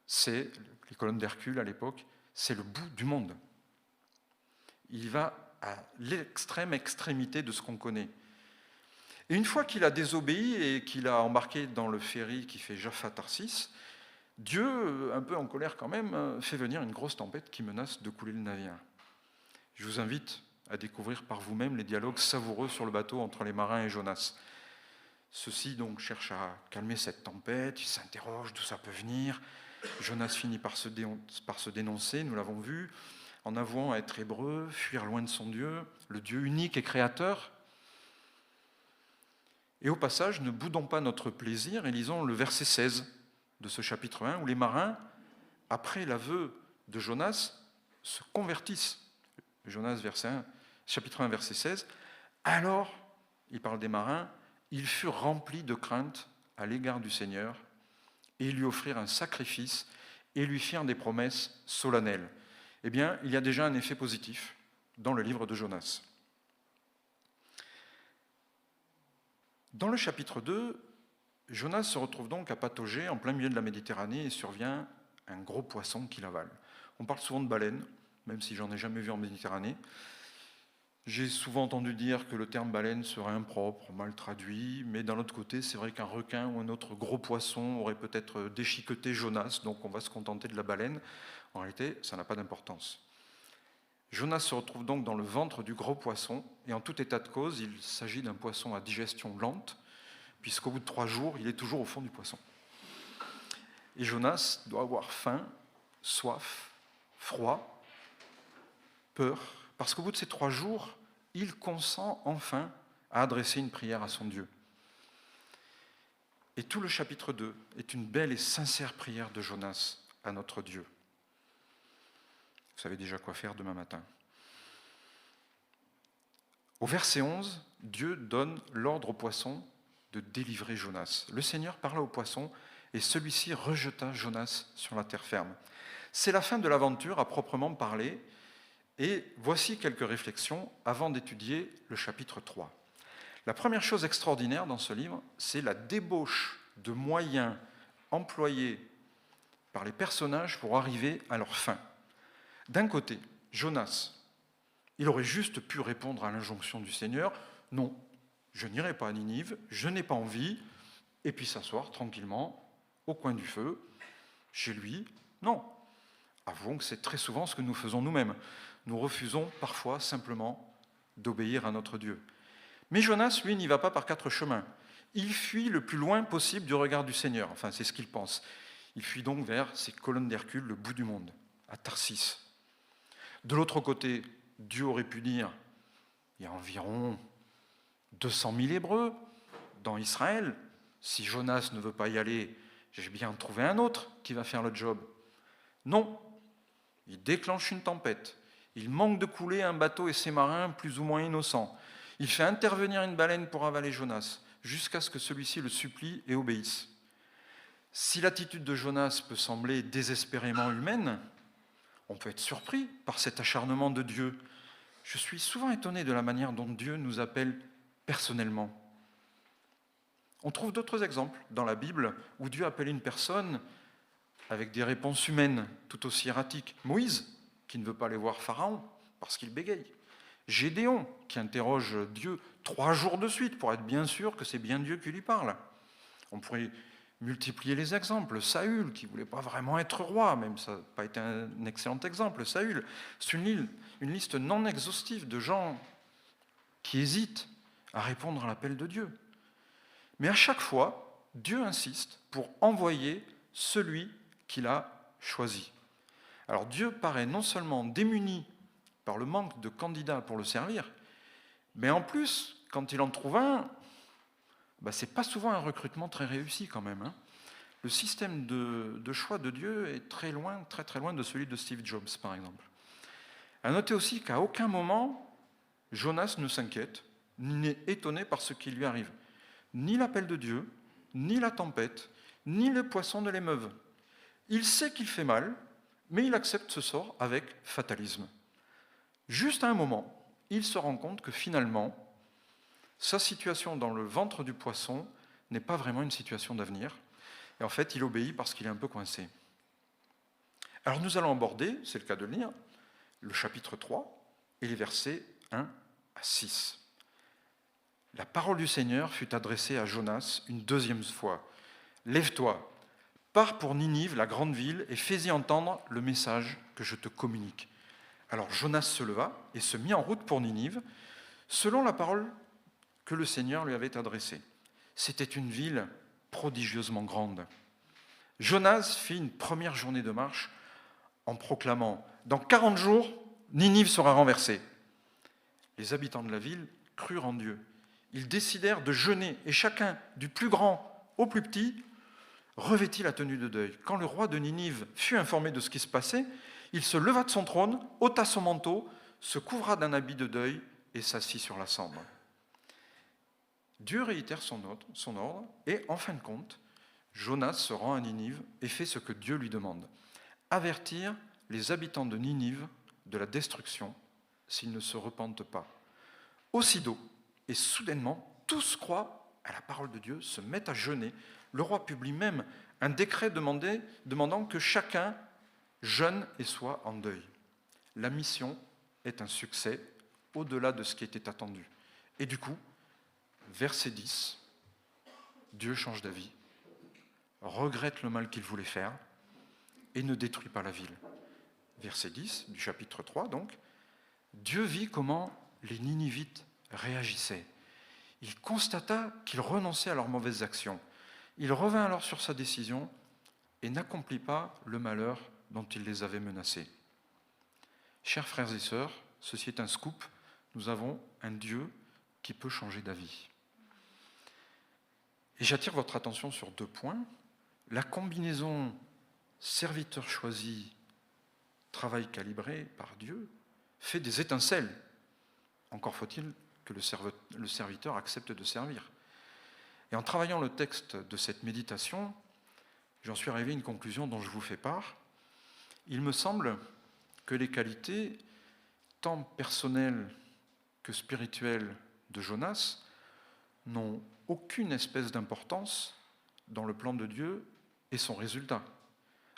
c'est les colonnes d'Hercule à l'époque, c'est le bout du monde. Il va à l'extrême extrémité de ce qu'on connaît. Et une fois qu'il a désobéi et qu'il a embarqué dans le ferry qui fait Jaffa-Tarsis, Dieu, un peu en colère quand même, fait venir une grosse tempête qui menace de couler le navire. Je vous invite à découvrir par vous-même les dialogues savoureux sur le bateau entre les marins et Jonas. Ceux-ci donc cherchent à calmer cette tempête, ils s'interrogent d'où ça peut venir. Jonas finit par se dénoncer, nous l'avons vu, en avouant être hébreu, fuir loin de son Dieu, le Dieu unique et créateur. Et au passage, ne boudons pas notre plaisir et lisons le verset 16 de ce chapitre 1, où les marins, après l'aveu de Jonas, se convertissent. Jonas, chapitre 1, verset 16. Alors, il parle des marins, ils furent remplis de crainte à l'égard du Seigneur, et ils lui offrirent un sacrifice et lui firent des promesses solennelles. Eh bien, il y a déjà un effet positif dans le livre de Jonas. Dans le chapitre 2, Jonas se retrouve donc à patauger en plein milieu de la Méditerranée et survient un gros poisson qui l'avale. On parle souvent de baleines, même si j'en ai jamais vu en Méditerranée. J'ai souvent entendu dire que le terme baleine serait impropre, mal traduit, mais d'un autre côté, c'est vrai qu'un requin ou un autre gros poisson aurait peut-être déchiqueté Jonas, donc on va se contenter de la baleine. En réalité, ça n'a pas d'importance. Jonas se retrouve donc dans le ventre du gros poisson, et en tout état de cause, il s'agit d'un poisson à digestion lente, puisqu'au bout de 3 jours, il est toujours au fond du poisson. Et Jonas doit avoir faim, soif, froid, peur, parce qu'au bout de ces 3 jours, il consent enfin à adresser une prière à son Dieu. Et tout le chapitre 2 est une belle et sincère prière de Jonas à notre Dieu. Vous savez déjà quoi faire demain matin. Au verset 11, Dieu donne l'ordre au poisson de délivrer Jonas. Le Seigneur parla au poisson et celui-ci rejeta Jonas sur la terre ferme. C'est la fin de l'aventure à proprement parler, et voici quelques réflexions avant d'étudier le chapitre 3. La première chose extraordinaire dans ce livre, c'est la débauche de moyens employés par les personnages pour arriver à leur fin. D'un côté, Jonas, il aurait juste pu répondre à l'injonction du Seigneur, « Non, je n'irai pas à Ninive, je n'ai pas envie », et puis s'asseoir tranquillement au coin du feu, chez lui. Non, avouons que c'est très souvent ce que nous faisons nous-mêmes. Nous refusons parfois simplement d'obéir à notre Dieu. Mais Jonas, lui, n'y va pas par 4 chemins. Il fuit le plus loin possible du regard du Seigneur, enfin c'est ce qu'il pense. Il fuit donc vers ces colonnes d'Hercule, le bout du monde, à Tarsis. De l'autre côté, Dieu aurait pu dire, il y a environ 200 000 Hébreux dans Israël. Si Jonas ne veut pas y aller, j'ai bien trouvé un autre qui va faire le job. Non, il déclenche une tempête. Il manque de couler un bateau et ses marins plus ou moins innocents. Il fait intervenir une baleine pour avaler Jonas, jusqu'à ce que celui-ci le supplie et obéisse. Si l'attitude de Jonas peut sembler désespérément humaine, on peut être surpris par cet acharnement de Dieu. Je suis souvent étonné de la manière dont Dieu nous appelle personnellement. On trouve d'autres exemples dans la Bible où Dieu appelle une personne avec des réponses humaines tout aussi erratiques. Moïse, qui ne veut pas aller voir Pharaon parce qu'il bégaye. Gédéon, qui interroge Dieu 3 jours de suite pour être bien sûr que c'est bien Dieu qui lui parle. On pourrait multiplier les exemples. Saül, qui ne voulait pas vraiment être roi, même ça n'a pas été un excellent exemple. Saül, c'est une liste non exhaustive de gens qui hésitent à répondre à l'appel de Dieu. Mais à chaque fois, Dieu insiste pour envoyer celui qu'il a choisi. Alors Dieu paraît non seulement démuni par le manque de candidats pour le servir, mais en plus, quand il en trouve un, ce n'est pas souvent un recrutement très réussi quand même. Le système de choix de Dieu est très loin, très très loin de celui de Steve Jobs, par exemple. À noter aussi qu'à aucun moment, Jonas ne s'inquiète, ni n'est étonné par ce qui lui arrive. Ni l'appel de Dieu, ni la tempête, ni le poisson ne l'émeuvent. Il sait qu'il fait mal, mais il accepte ce sort avec fatalisme. Juste à un moment, il se rend compte que finalement, sa situation dans le ventre du poisson n'est pas vraiment une situation d'avenir. Et en fait, il obéit parce qu'il est un peu coincé. Alors nous allons aborder, c'est le cas de le lire, le chapitre 3 et les versets 1 à 6. La parole du Seigneur fut adressée à Jonas une 2e fois. « Lève-toi, pars pour Ninive, la grande ville, et fais-y entendre le message que je te communique. » Alors Jonas se leva et se mit en route pour Ninive, selon la parole que le Seigneur lui avait adressée. C'était une ville prodigieusement grande. Jonas fit une première journée de marche en proclamant « Dans 40 jours, Ninive sera renversée. » Les habitants de la ville crurent en Dieu. Ils décidèrent de jeûner, et chacun, du plus grand au plus petit, revêtit la tenue de deuil. Quand le roi de Ninive fut informé de ce qui se passait, il se leva de son trône, ôta son manteau, se couvra d'un habit de deuil et s'assit sur la cendre. Dieu réitère son ordre et, en fin de compte, Jonas se rend à Ninive et fait ce que Dieu lui demande. Avertir les habitants de Ninive de la destruction s'ils ne se repentent pas. Aussitôt et soudainement, tous croient à la parole de Dieu, se mettent à jeûner. Le roi publie même un décret demandant que chacun jeûne et soit en deuil. La mission est un succès au-delà de ce qui était attendu. Et du coup, verset 10, Dieu change d'avis, regrette le mal qu'il voulait faire et ne détruit pas la ville. Verset 10 du chapitre 3, donc, Dieu vit comment les Ninivites réagissaient. Il constata qu'ils renonçaient à leurs mauvaises actions. Il revint alors sur sa décision et n'accomplit pas le malheur dont il les avait menacés. Chers frères et sœurs, ceci est un scoop, nous avons un Dieu qui peut changer d'avis. Et j'attire votre attention sur 2 points. La combinaison serviteur choisi, travail calibré par Dieu, fait des étincelles. Encore faut-il que le serviteur accepte de servir. Et en travaillant le texte de cette méditation, j'en suis arrivé à une conclusion dont je vous fais part. Il me semble que les qualités, tant personnelles que spirituelles, de Jonas n'ont aucune espèce d'importance dans le plan de Dieu et son résultat.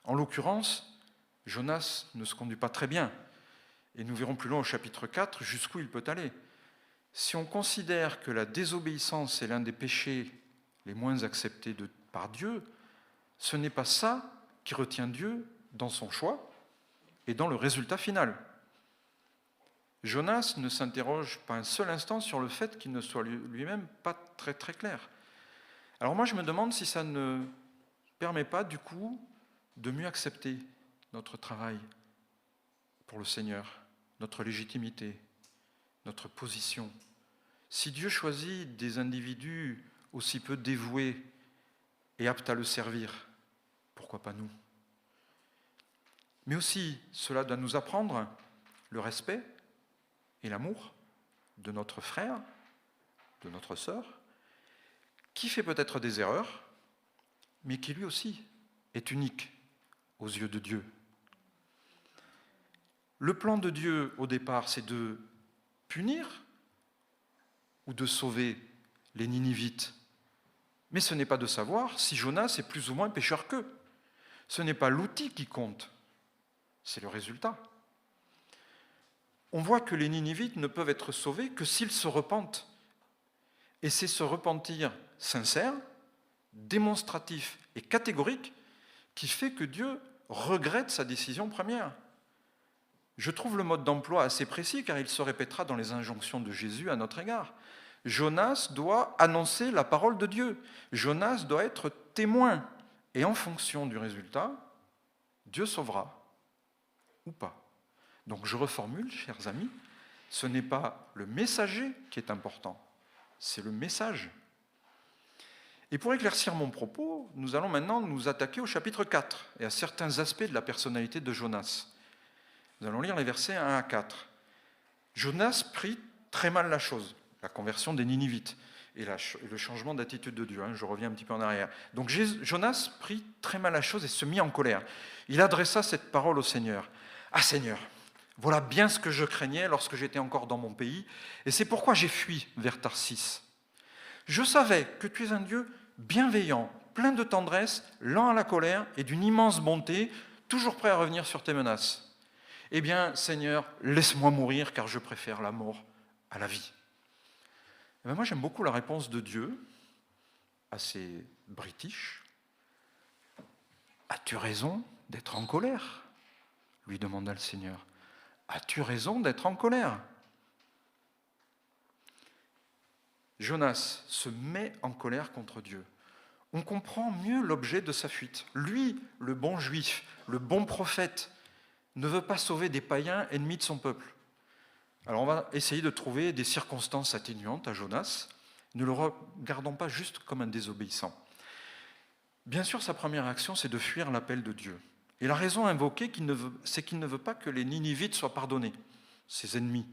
En l'occurrence, Jonas ne se conduit pas très bien, et nous verrons plus loin au chapitre 4 jusqu'où il peut aller. Si on considère que la désobéissance est l'un des péchés les moins acceptés par Dieu, ce n'est pas ça qui retient Dieu dans son choix et dans le résultat final. Jonas ne s'interroge pas un seul instant sur le fait qu'il ne soit lui-même pas très très clair. Alors moi je me demande si ça ne permet pas du coup de mieux accepter notre travail pour le Seigneur, notre légitimité, notre position. Si Dieu choisit des individus aussi peu dévoués et aptes à le servir, pourquoi pas nous ? Mais aussi, cela doit nous apprendre le respect et l'amour de notre frère, de notre sœur, qui fait peut-être des erreurs, mais qui lui aussi est unique aux yeux de Dieu. Le plan de Dieu, au départ, c'est de punir ou de sauver les Ninivites. Mais ce n'est pas de savoir si Jonas est plus ou moins pécheur qu'eux. Ce n'est pas l'outil qui compte, c'est le résultat. On voit que les Ninivites ne peuvent être sauvés que s'ils se repentent. Et c'est ce repentir sincère, démonstratif et catégorique qui fait que Dieu regrette sa décision première. Je trouve le mode d'emploi assez précis car il se répétera dans les injonctions de Jésus à notre égard. Jonas doit annoncer la parole de Dieu. Jonas doit être témoin. Et en fonction du résultat, Dieu sauvera ou pas. Donc je reformule, chers amis, ce n'est pas le messager qui est important, c'est le message. Et pour éclaircir mon propos, nous allons maintenant nous attaquer au chapitre 4 et à certains aspects de la personnalité de Jonas. Nous allons lire les versets 1 à 4. Jonas prit très mal la chose, la conversion des Ninivites et le changement d'attitude de Dieu. Je reviens un petit peu en arrière. Donc Jonas prit très mal la chose et se mit en colère. Il adressa cette parole au Seigneur. « Ah Seigneur, voilà bien ce que je craignais lorsque j'étais encore dans mon pays, et c'est pourquoi j'ai fui vers Tarsis. Je savais que tu es un Dieu bienveillant, plein de tendresse, lent à la colère et d'une immense bonté, toujours prêt à revenir sur tes menaces. Eh bien, Seigneur, laisse-moi mourir, car je préfère la mort à la vie. » Et bien moi, j'aime beaucoup la réponse de Dieu, assez british. « As-tu raison d'être en colère ?» lui demanda le Seigneur. « As-tu raison d'être en colère ?» Jonas se met en colère contre Dieu. On comprend mieux l'objet de sa fuite. Lui, le bon juif, le bon prophète, ne veut pas sauver des païens ennemis de son peuple. Alors on va essayer de trouver des circonstances atténuantes à Jonas. Ne le regardons pas juste comme un désobéissant. Bien sûr, sa première action, c'est de fuir l'appel de Dieu. Et la raison invoquée, c'est qu'il ne veut pas que les Ninivites soient pardonnés, ses ennemis.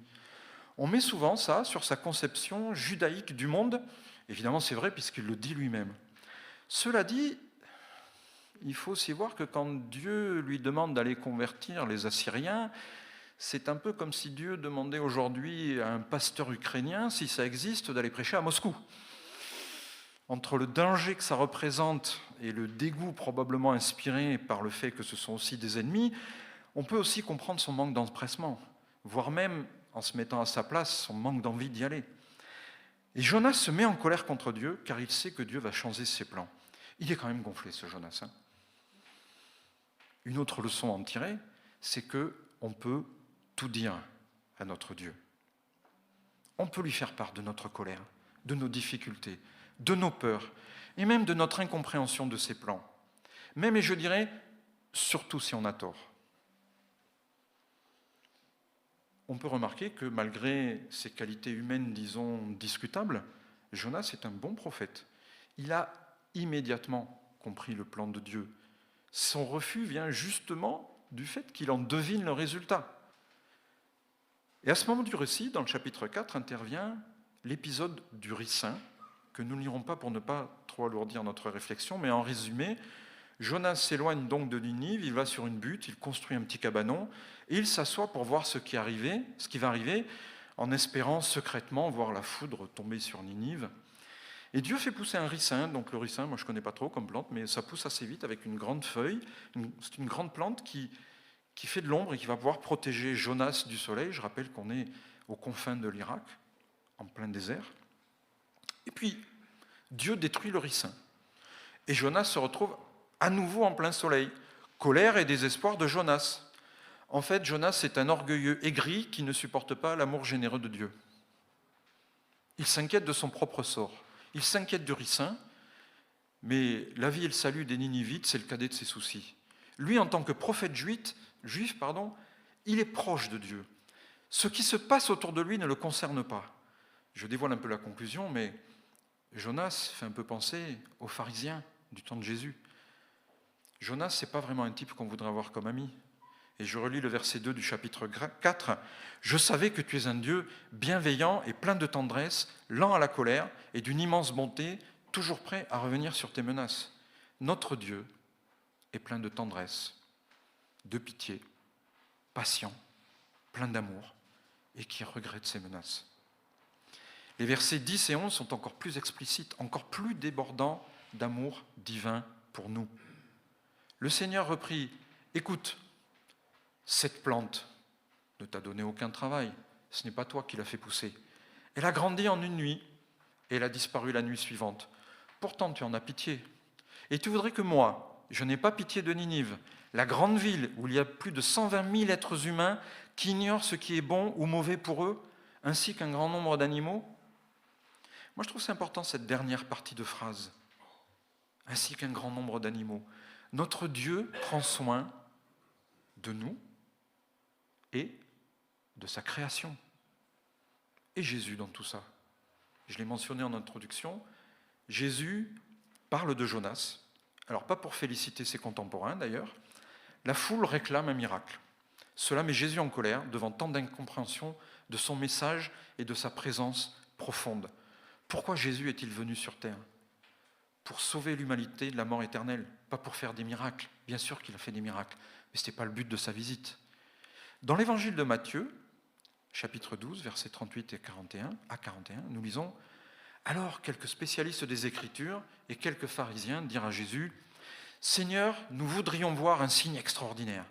On met souvent ça sur sa conception judaïque du monde. Évidemment, c'est vrai puisqu'il le dit lui-même. Cela dit, il faut aussi voir que quand Dieu lui demande d'aller convertir les Assyriens, c'est un peu comme si Dieu demandait aujourd'hui à un pasteur ukrainien, si ça existe, d'aller prêcher à Moscou. Entre le danger que ça représente et le dégoût probablement inspiré par le fait que ce sont aussi des ennemis, on peut aussi comprendre son manque d'empressement, voire même en se mettant à sa place, son manque d'envie d'y aller. Et Jonas se met en colère contre Dieu, car il sait que Dieu va changer ses plans. Il est quand même gonflé, ce Jonas. Une autre leçon à en tirer, c'est qu'on peut tout dire à notre Dieu. On peut lui faire part de notre colère, de nos difficultés, de nos peurs, et même de notre incompréhension de ses plans. Même, et je dirais, surtout si on a tort. On peut remarquer que malgré ses qualités humaines, disons, discutables, Jonas est un bon prophète. Il a immédiatement compris le plan de Dieu. Son refus vient justement du fait qu'il en devine le résultat. Et à ce moment du récit, dans le chapitre 4, intervient l'épisode du ricin, que nous ne lirons pas pour ne pas trop alourdir notre réflexion, mais en résumé, Jonas s'éloigne donc de Ninive, il va sur une butte, il construit un petit cabanon, et il s'assoit pour voir ce qui va arriver, en espérant secrètement voir la foudre tomber sur Ninive. Et Dieu fait pousser un ricin, donc le ricin, moi je ne connais pas trop comme plante, mais ça pousse assez vite avec une grande feuille. C'est une grande plante qui fait de l'ombre et qui va pouvoir protéger Jonas du soleil. Je rappelle qu'on est aux confins de l'Irak, en plein désert. Et puis, Dieu détruit le ricin. Et Jonas se retrouve à nouveau en plein soleil. Colère et désespoir de Jonas. En fait, Jonas est un orgueilleux aigri qui ne supporte pas l'amour généreux de Dieu. Il s'inquiète de son propre sort. Il s'inquiète du ricin, mais la vie et le salut des Ninivites, c'est le cadet de ses soucis. Lui, en tant que prophète juif, il est proche de Dieu. Ce qui se passe autour de lui ne le concerne pas. Je dévoile un peu la conclusion, mais Jonas fait un peu penser aux pharisiens du temps de Jésus. Jonas, ce n'est pas vraiment un type qu'on voudrait avoir comme ami. Et je relis le verset 2 du chapitre 4. « Je savais que tu es un Dieu bienveillant et plein de tendresse, lent à la colère et d'une immense bonté, toujours prêt à revenir sur tes menaces. Notre Dieu est plein de tendresse, de pitié, patient, plein d'amour et qui regrette ses menaces. » Les versets 10 et 11 sont encore plus explicites, encore plus débordants d'amour divin pour nous. Le Seigneur reprit « Écoute, cette plante ne t'a donné aucun travail, ce n'est pas toi qui l'as fait pousser. Elle a grandi en une nuit et elle a disparu la nuit suivante. Pourtant tu en as pitié. Et tu voudrais que moi, je n'ai pas pitié de Ninive, la grande ville où il y a plus de 120 000 êtres humains qui ignorent ce qui est bon ou mauvais pour eux, ainsi qu'un grand nombre d'animaux. » Moi je trouve c'est important cette dernière partie de phrase. Ainsi qu'un grand nombre d'animaux. Notre Dieu prend soin de nous et de sa création. Et Jésus dans tout ça. Je l'ai mentionné en introduction, Jésus parle de Jonas, alors pas pour féliciter ses contemporains d'ailleurs, la foule réclame un miracle. Cela met Jésus en colère devant tant d'incompréhension de son message et de sa présence profonde. Pourquoi Jésus est-il venu sur terre ? Pour sauver l'humanité de la mort éternelle, pas pour faire des miracles. Bien sûr qu'il a fait des miracles, mais ce n'était pas le but de sa visite. Dans l'évangile de Matthieu, chapitre 12, versets 38 à 41, nous lisons « Alors quelques spécialistes des Écritures et quelques pharisiens dirent à Jésus « Seigneur, nous voudrions voir un signe extraordinaire. »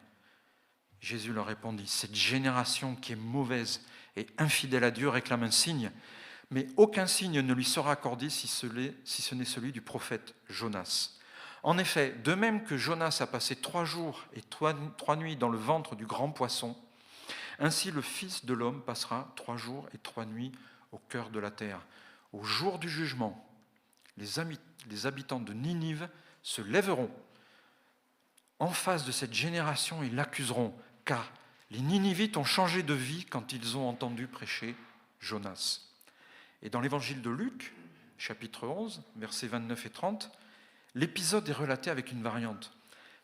Jésus leur répondit « Cette génération qui est mauvaise et infidèle à Dieu réclame un signe, mais aucun signe ne lui sera accordé si ce n'est celui du prophète Jonas. En effet, de même que Jonas a passé 3 jours et 3 nuits dans le ventre du grand poisson, ainsi le Fils de l'homme passera 3 jours et 3 nuits au cœur de la terre. Au jour du jugement, les habitants de Ninive se lèveront en face de cette génération et l'accuseront, car les Ninivites ont changé de vie quand ils ont entendu prêcher Jonas. » Et dans l'évangile de Luc, chapitre 11, versets 29 et 30, l'épisode est relaté avec une variante.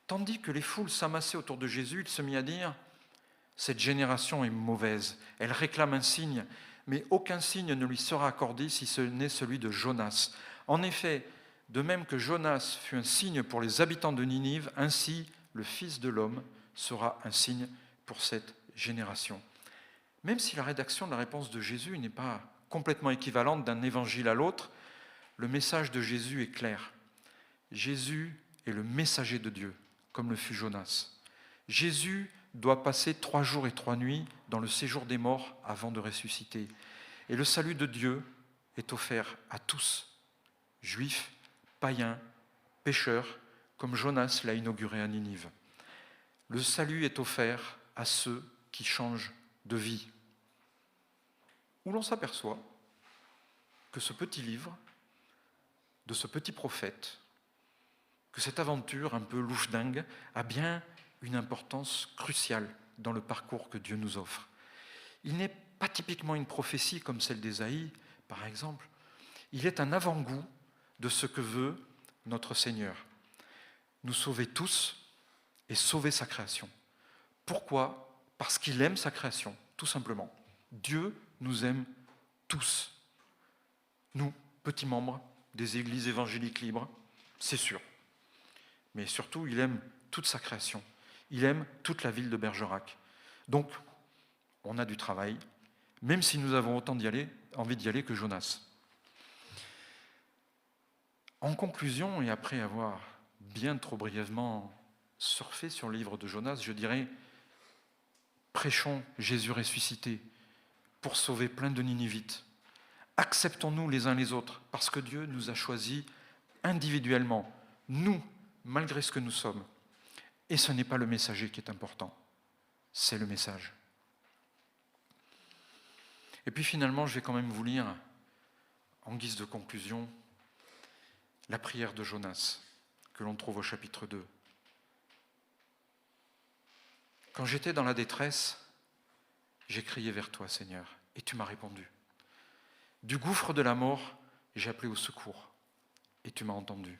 Tandis que les foules s'amassaient autour de Jésus, il se mit à dire « Cette génération est mauvaise, elle réclame un signe, mais aucun signe ne lui sera accordé si ce n'est celui de Jonas. En effet, de même que Jonas fut un signe pour les habitants de Ninive, ainsi le Fils de l'homme sera un signe pour cette génération. » Même si la rédaction de la réponse de Jésus n'est pas complètement équivalente d'un évangile à l'autre, le message de Jésus est clair. Jésus est le messager de Dieu, comme le fut Jonas. Jésus doit passer 3 jours et 3 nuits dans le séjour des morts avant de ressusciter. Et le salut de Dieu est offert à tous, juifs, païens, pécheurs, comme Jonas l'a inauguré à Ninive. Le salut est offert à ceux qui changent de vie. Où l'on s'aperçoit que ce petit livre, de ce petit prophète, que cette aventure un peu louche-dingue a bien une importance cruciale dans le parcours que Dieu nous offre. Il n'est pas typiquement une prophétie comme celle d'Ésaïe, par exemple. Il est un avant-goût de ce que veut notre Seigneur. Nous sauver tous et sauver sa création. Pourquoi ? Parce qu'il aime sa création, tout simplement. Dieu nous aime tous. Nous, petits membres des églises évangéliques libres, c'est sûr. Mais surtout, il aime toute sa création. Il aime toute la ville de Bergerac. Donc, on a du travail, même si nous avons autant envie d'y aller que Jonas. En conclusion, et après avoir bien trop brièvement surfé sur le livre de Jonas, je dirais, prêchons Jésus ressuscité pour sauver plein de Ninivites. Acceptons-nous les uns les autres, parce que Dieu nous a choisis individuellement, nous, malgré ce que nous sommes. Et ce n'est pas le messager qui est important, c'est le message. Et puis finalement, je vais quand même vous lire, en guise de conclusion, la prière de Jonas, que l'on trouve au chapitre 2. Quand j'étais dans la détresse, j'ai crié vers toi, Seigneur, et tu m'as répondu. Du gouffre de la mort, j'ai appelé au secours, et tu m'as entendu.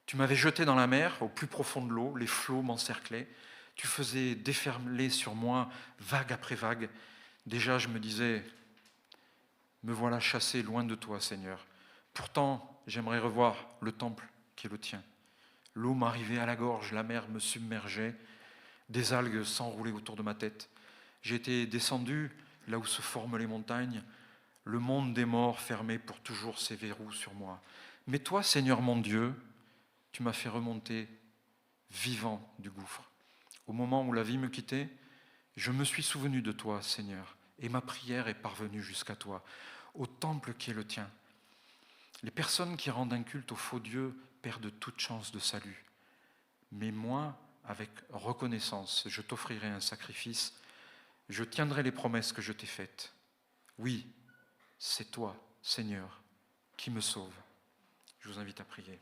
Tu m'avais jeté dans la mer, au plus profond de l'eau, les flots m'encerclaient. Tu faisais déferler sur moi, vague après vague. Déjà, je me disais, me voilà chassé loin de toi, Seigneur. Pourtant, j'aimerais revoir le temple qui est le tien. L'eau m'arrivait à la gorge, la mer me submergeait, des algues s'enroulaient autour de ma tête. J'étais descendu là où se forment les montagnes, le monde des morts fermait pour toujours ses verrous sur moi. Mais toi, Seigneur mon Dieu, tu m'as fait remonter vivant du gouffre. Au moment où la vie me quittait, je me suis souvenu de toi, Seigneur, et ma prière est parvenue jusqu'à toi, au temple qui est le tien. Les personnes qui rendent un culte au faux Dieu perdent toute chance de salut. Mais moi, avec reconnaissance, je t'offrirai un sacrifice, je tiendrai les promesses que je t'ai faites. Oui, c'est toi, Seigneur, qui me sauve. Je vous invite à prier.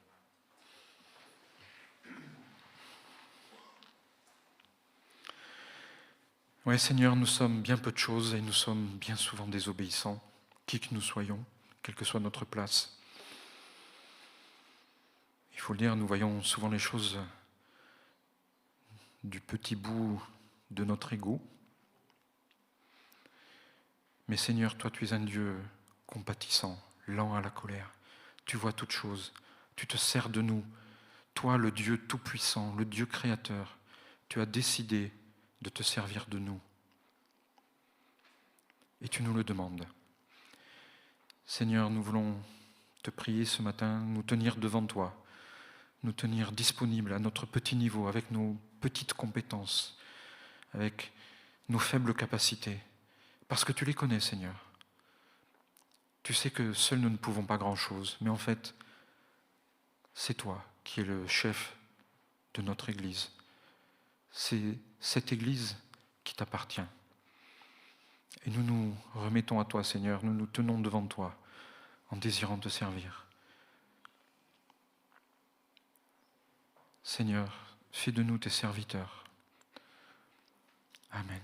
Oui, Seigneur, nous sommes bien peu de choses et nous sommes bien souvent désobéissants, qui que nous soyons, quelle que soit notre place. Il faut le dire, nous voyons souvent les choses du petit bout de notre ego. Mais Seigneur, toi, tu es un Dieu compatissant, lent à la colère. Tu vois toutes choses, tu te sers de nous. Toi, le Dieu tout-puissant, le Dieu créateur, tu as décidé de te servir de nous. Et tu nous le demandes. Seigneur, nous voulons te prier ce matin, nous tenir devant toi, nous tenir disponibles à notre petit niveau, avec nos petites compétences, avec nos faibles capacités, parce que tu les connais, Seigneur. Tu sais que seuls nous ne pouvons pas grand-chose, mais en fait, c'est toi qui es le chef de notre Église. C'est cette Église qui t'appartient. Et nous nous remettons à toi, Seigneur, nous nous tenons devant toi en désirant te servir. Seigneur, fais de nous tes serviteurs. Amen.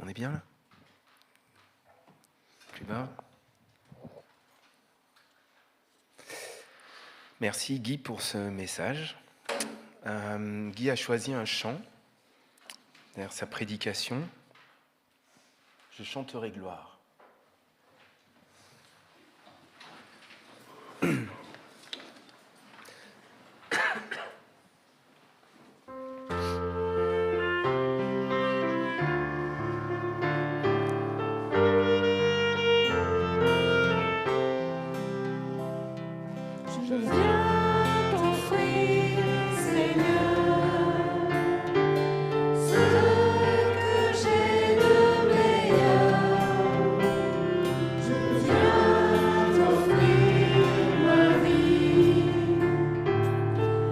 On est bien là ? Plus bas. Merci Guy pour ce message. Guy a choisi un chant, derrière sa prédication. Je chanterai gloire. Je viens t'offrir, Seigneur, ce que j'ai de meilleur. Je viens t'offrir ma vie.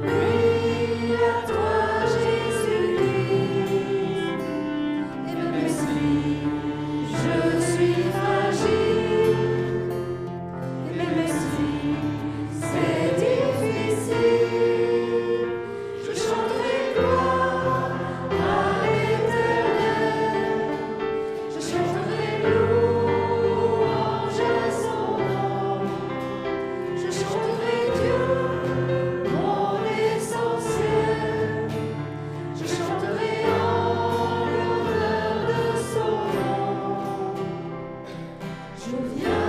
Oui, à toi, Jésus-Christ. Et même si je suis fragile, et même si c'est difficile, je chanterai gloire à l'Éternel. Je chanterai louange à son nom. Je chanterai Dieu, mon essentiel. Je chanterai en l'honneur de son nom. Je viens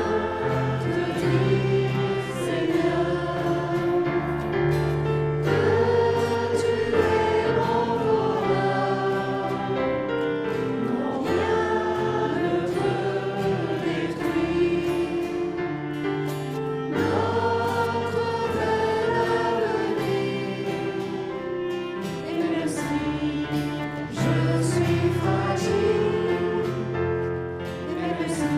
te dire, Seigneur, que tu es mon bonheur. Non, rien ne peut détruire notre bel avenir. Et même si je suis fragile, et même si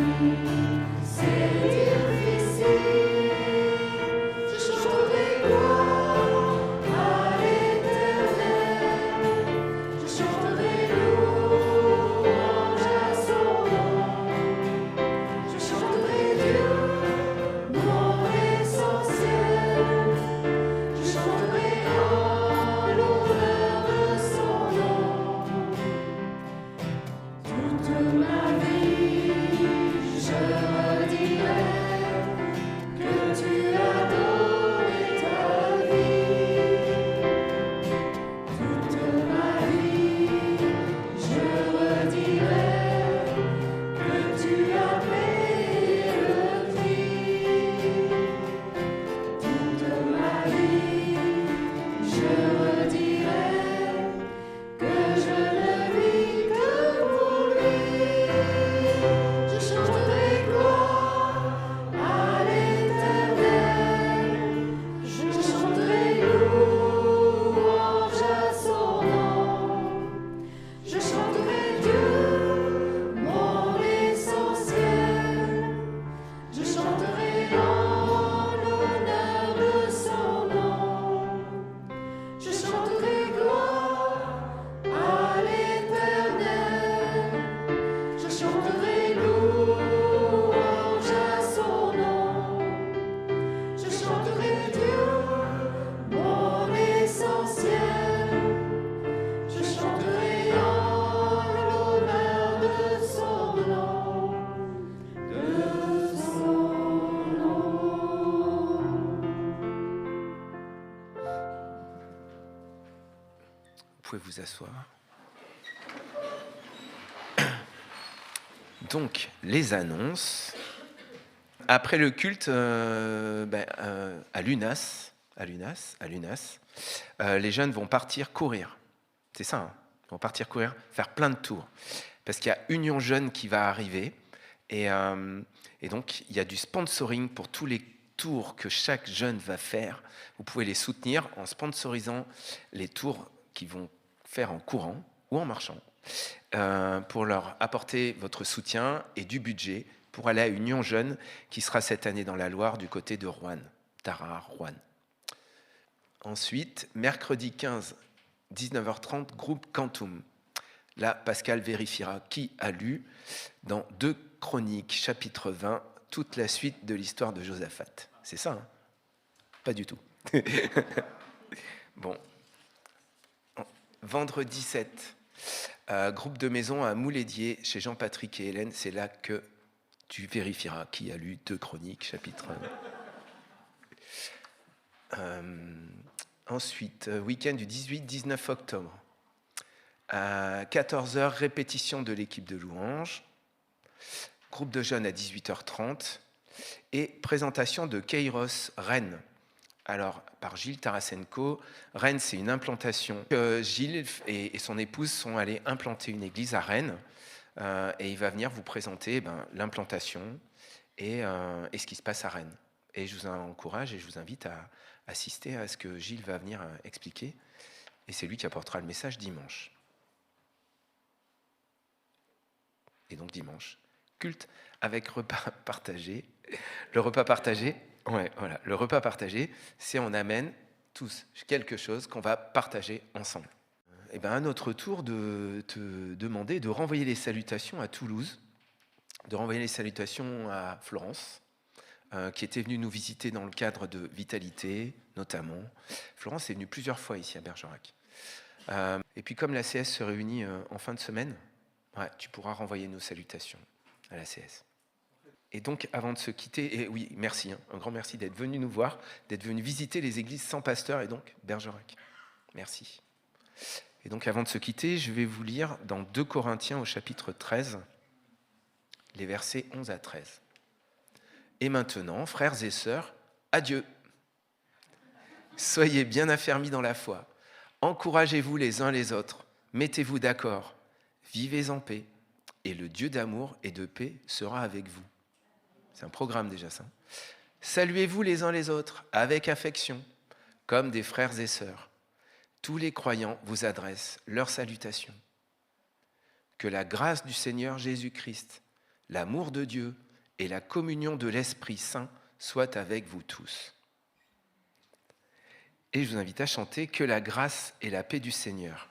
c'est difficile, je chanterai gloire à l'Éternel. Je chanterai louange à son nom. Je chanterai Dieu, mon essentiel. Je chanterai en l'honneur de son nom. Toute ma vie, je redirai que tu as donné ta vie. Toute ma vie, je redirai que tu as payé le prix. Toute ma vie, je redirai que je ne vis que pour lui. Je chanterai gloire à l'Éternel. Je chanterai louange à son nom. Je chanterai Dieu, mon essentiel. Je chanterai en l'honneur de son nom. Je chanterai gloire à l'Éternel. Je chanterai louange à son nom. Je chanterai Dieu, mon essentiel. Je chanterai en l'honneur de son nom. De son nom. Vous pouvez vous asseoir. Donc, les annonces. Après le culte à l'UNAS, les jeunes vont partir courir. C'est ça, hein, ils vont partir courir, faire plein de tours. Parce qu'il y a Union Jeune qui va arriver. Et donc, il y a du sponsoring pour tous les tours que chaque jeune va faire. Vous pouvez les soutenir en sponsorisant les tours qu'ils vont faire en courant ou en marchant, pour leur apporter votre soutien et du budget pour aller à Union Jeune, qui sera cette année dans la Loire, du côté de Roanne, Tarare, Roanne. Ensuite, mercredi 15, 19h30, groupe Quantum. Là, Pascal vérifiera qui a lu dans 2 Chroniques, chapitre 20, toute la suite de l'histoire de Josaphat. C'est ça, hein? Pas du tout. Bon. Vendredi 7, groupe de maison à Moulédier, chez Jean-Patrick et Hélène. C'est là que tu vérifieras qui a lu 2 Chroniques, chapitre 1. Ensuite, week-end du 18-19 octobre. À 14h, répétition de l'équipe de louanges. Groupe de jeunes à 18h30. Et présentation de Kairos Rennes. Alors, par Gilles Tarasenko. Rennes, c'est une implantation. Gilles et son épouse sont allés implanter une église à Rennes. Et il va venir vous présenter l'implantation et ce qui se passe à Rennes. Et je vous encourage et je vous invite à assister à ce que Gilles va venir expliquer. Et c'est lui qui apportera le message dimanche. Et donc dimanche, culte avec repas partagé. Le repas partagé, le repas partagé, c'est on amène tous quelque chose qu'on va partager ensemble. Et bien à notre tour de te demander de renvoyer les salutations à Toulouse, de renvoyer les salutations à Florence, qui était venue nous visiter dans le cadre de Vitalité, notamment. Florence est venue plusieurs fois ici à Bergerac. Et puis comme la CS se réunit en fin de semaine, tu pourras renvoyer nos salutations à la CS. Et donc, avant de se quitter, et oui, merci, un grand merci d'être venu nous voir, d'être venu visiter les églises sans pasteur et donc Bergerac. Merci. Et donc, avant de se quitter, je vais vous lire dans 2 Corinthiens au chapitre 13, les versets 11 à 13. Et maintenant, frères et sœurs, adieu. Soyez bien affermis dans la foi. Encouragez-vous les uns les autres. Mettez-vous d'accord. Vivez en paix. Et le Dieu d'amour et de paix sera avec vous. C'est un programme déjà, ça. Saluez-vous les uns les autres avec affection, comme des frères et sœurs. Tous les croyants vous adressent leurs salutations. Que la grâce du Seigneur Jésus-Christ, l'amour de Dieu et la communion de l'Esprit Saint soient avec vous tous. Et je vous invite à chanter « Que la grâce et la paix du Seigneur ».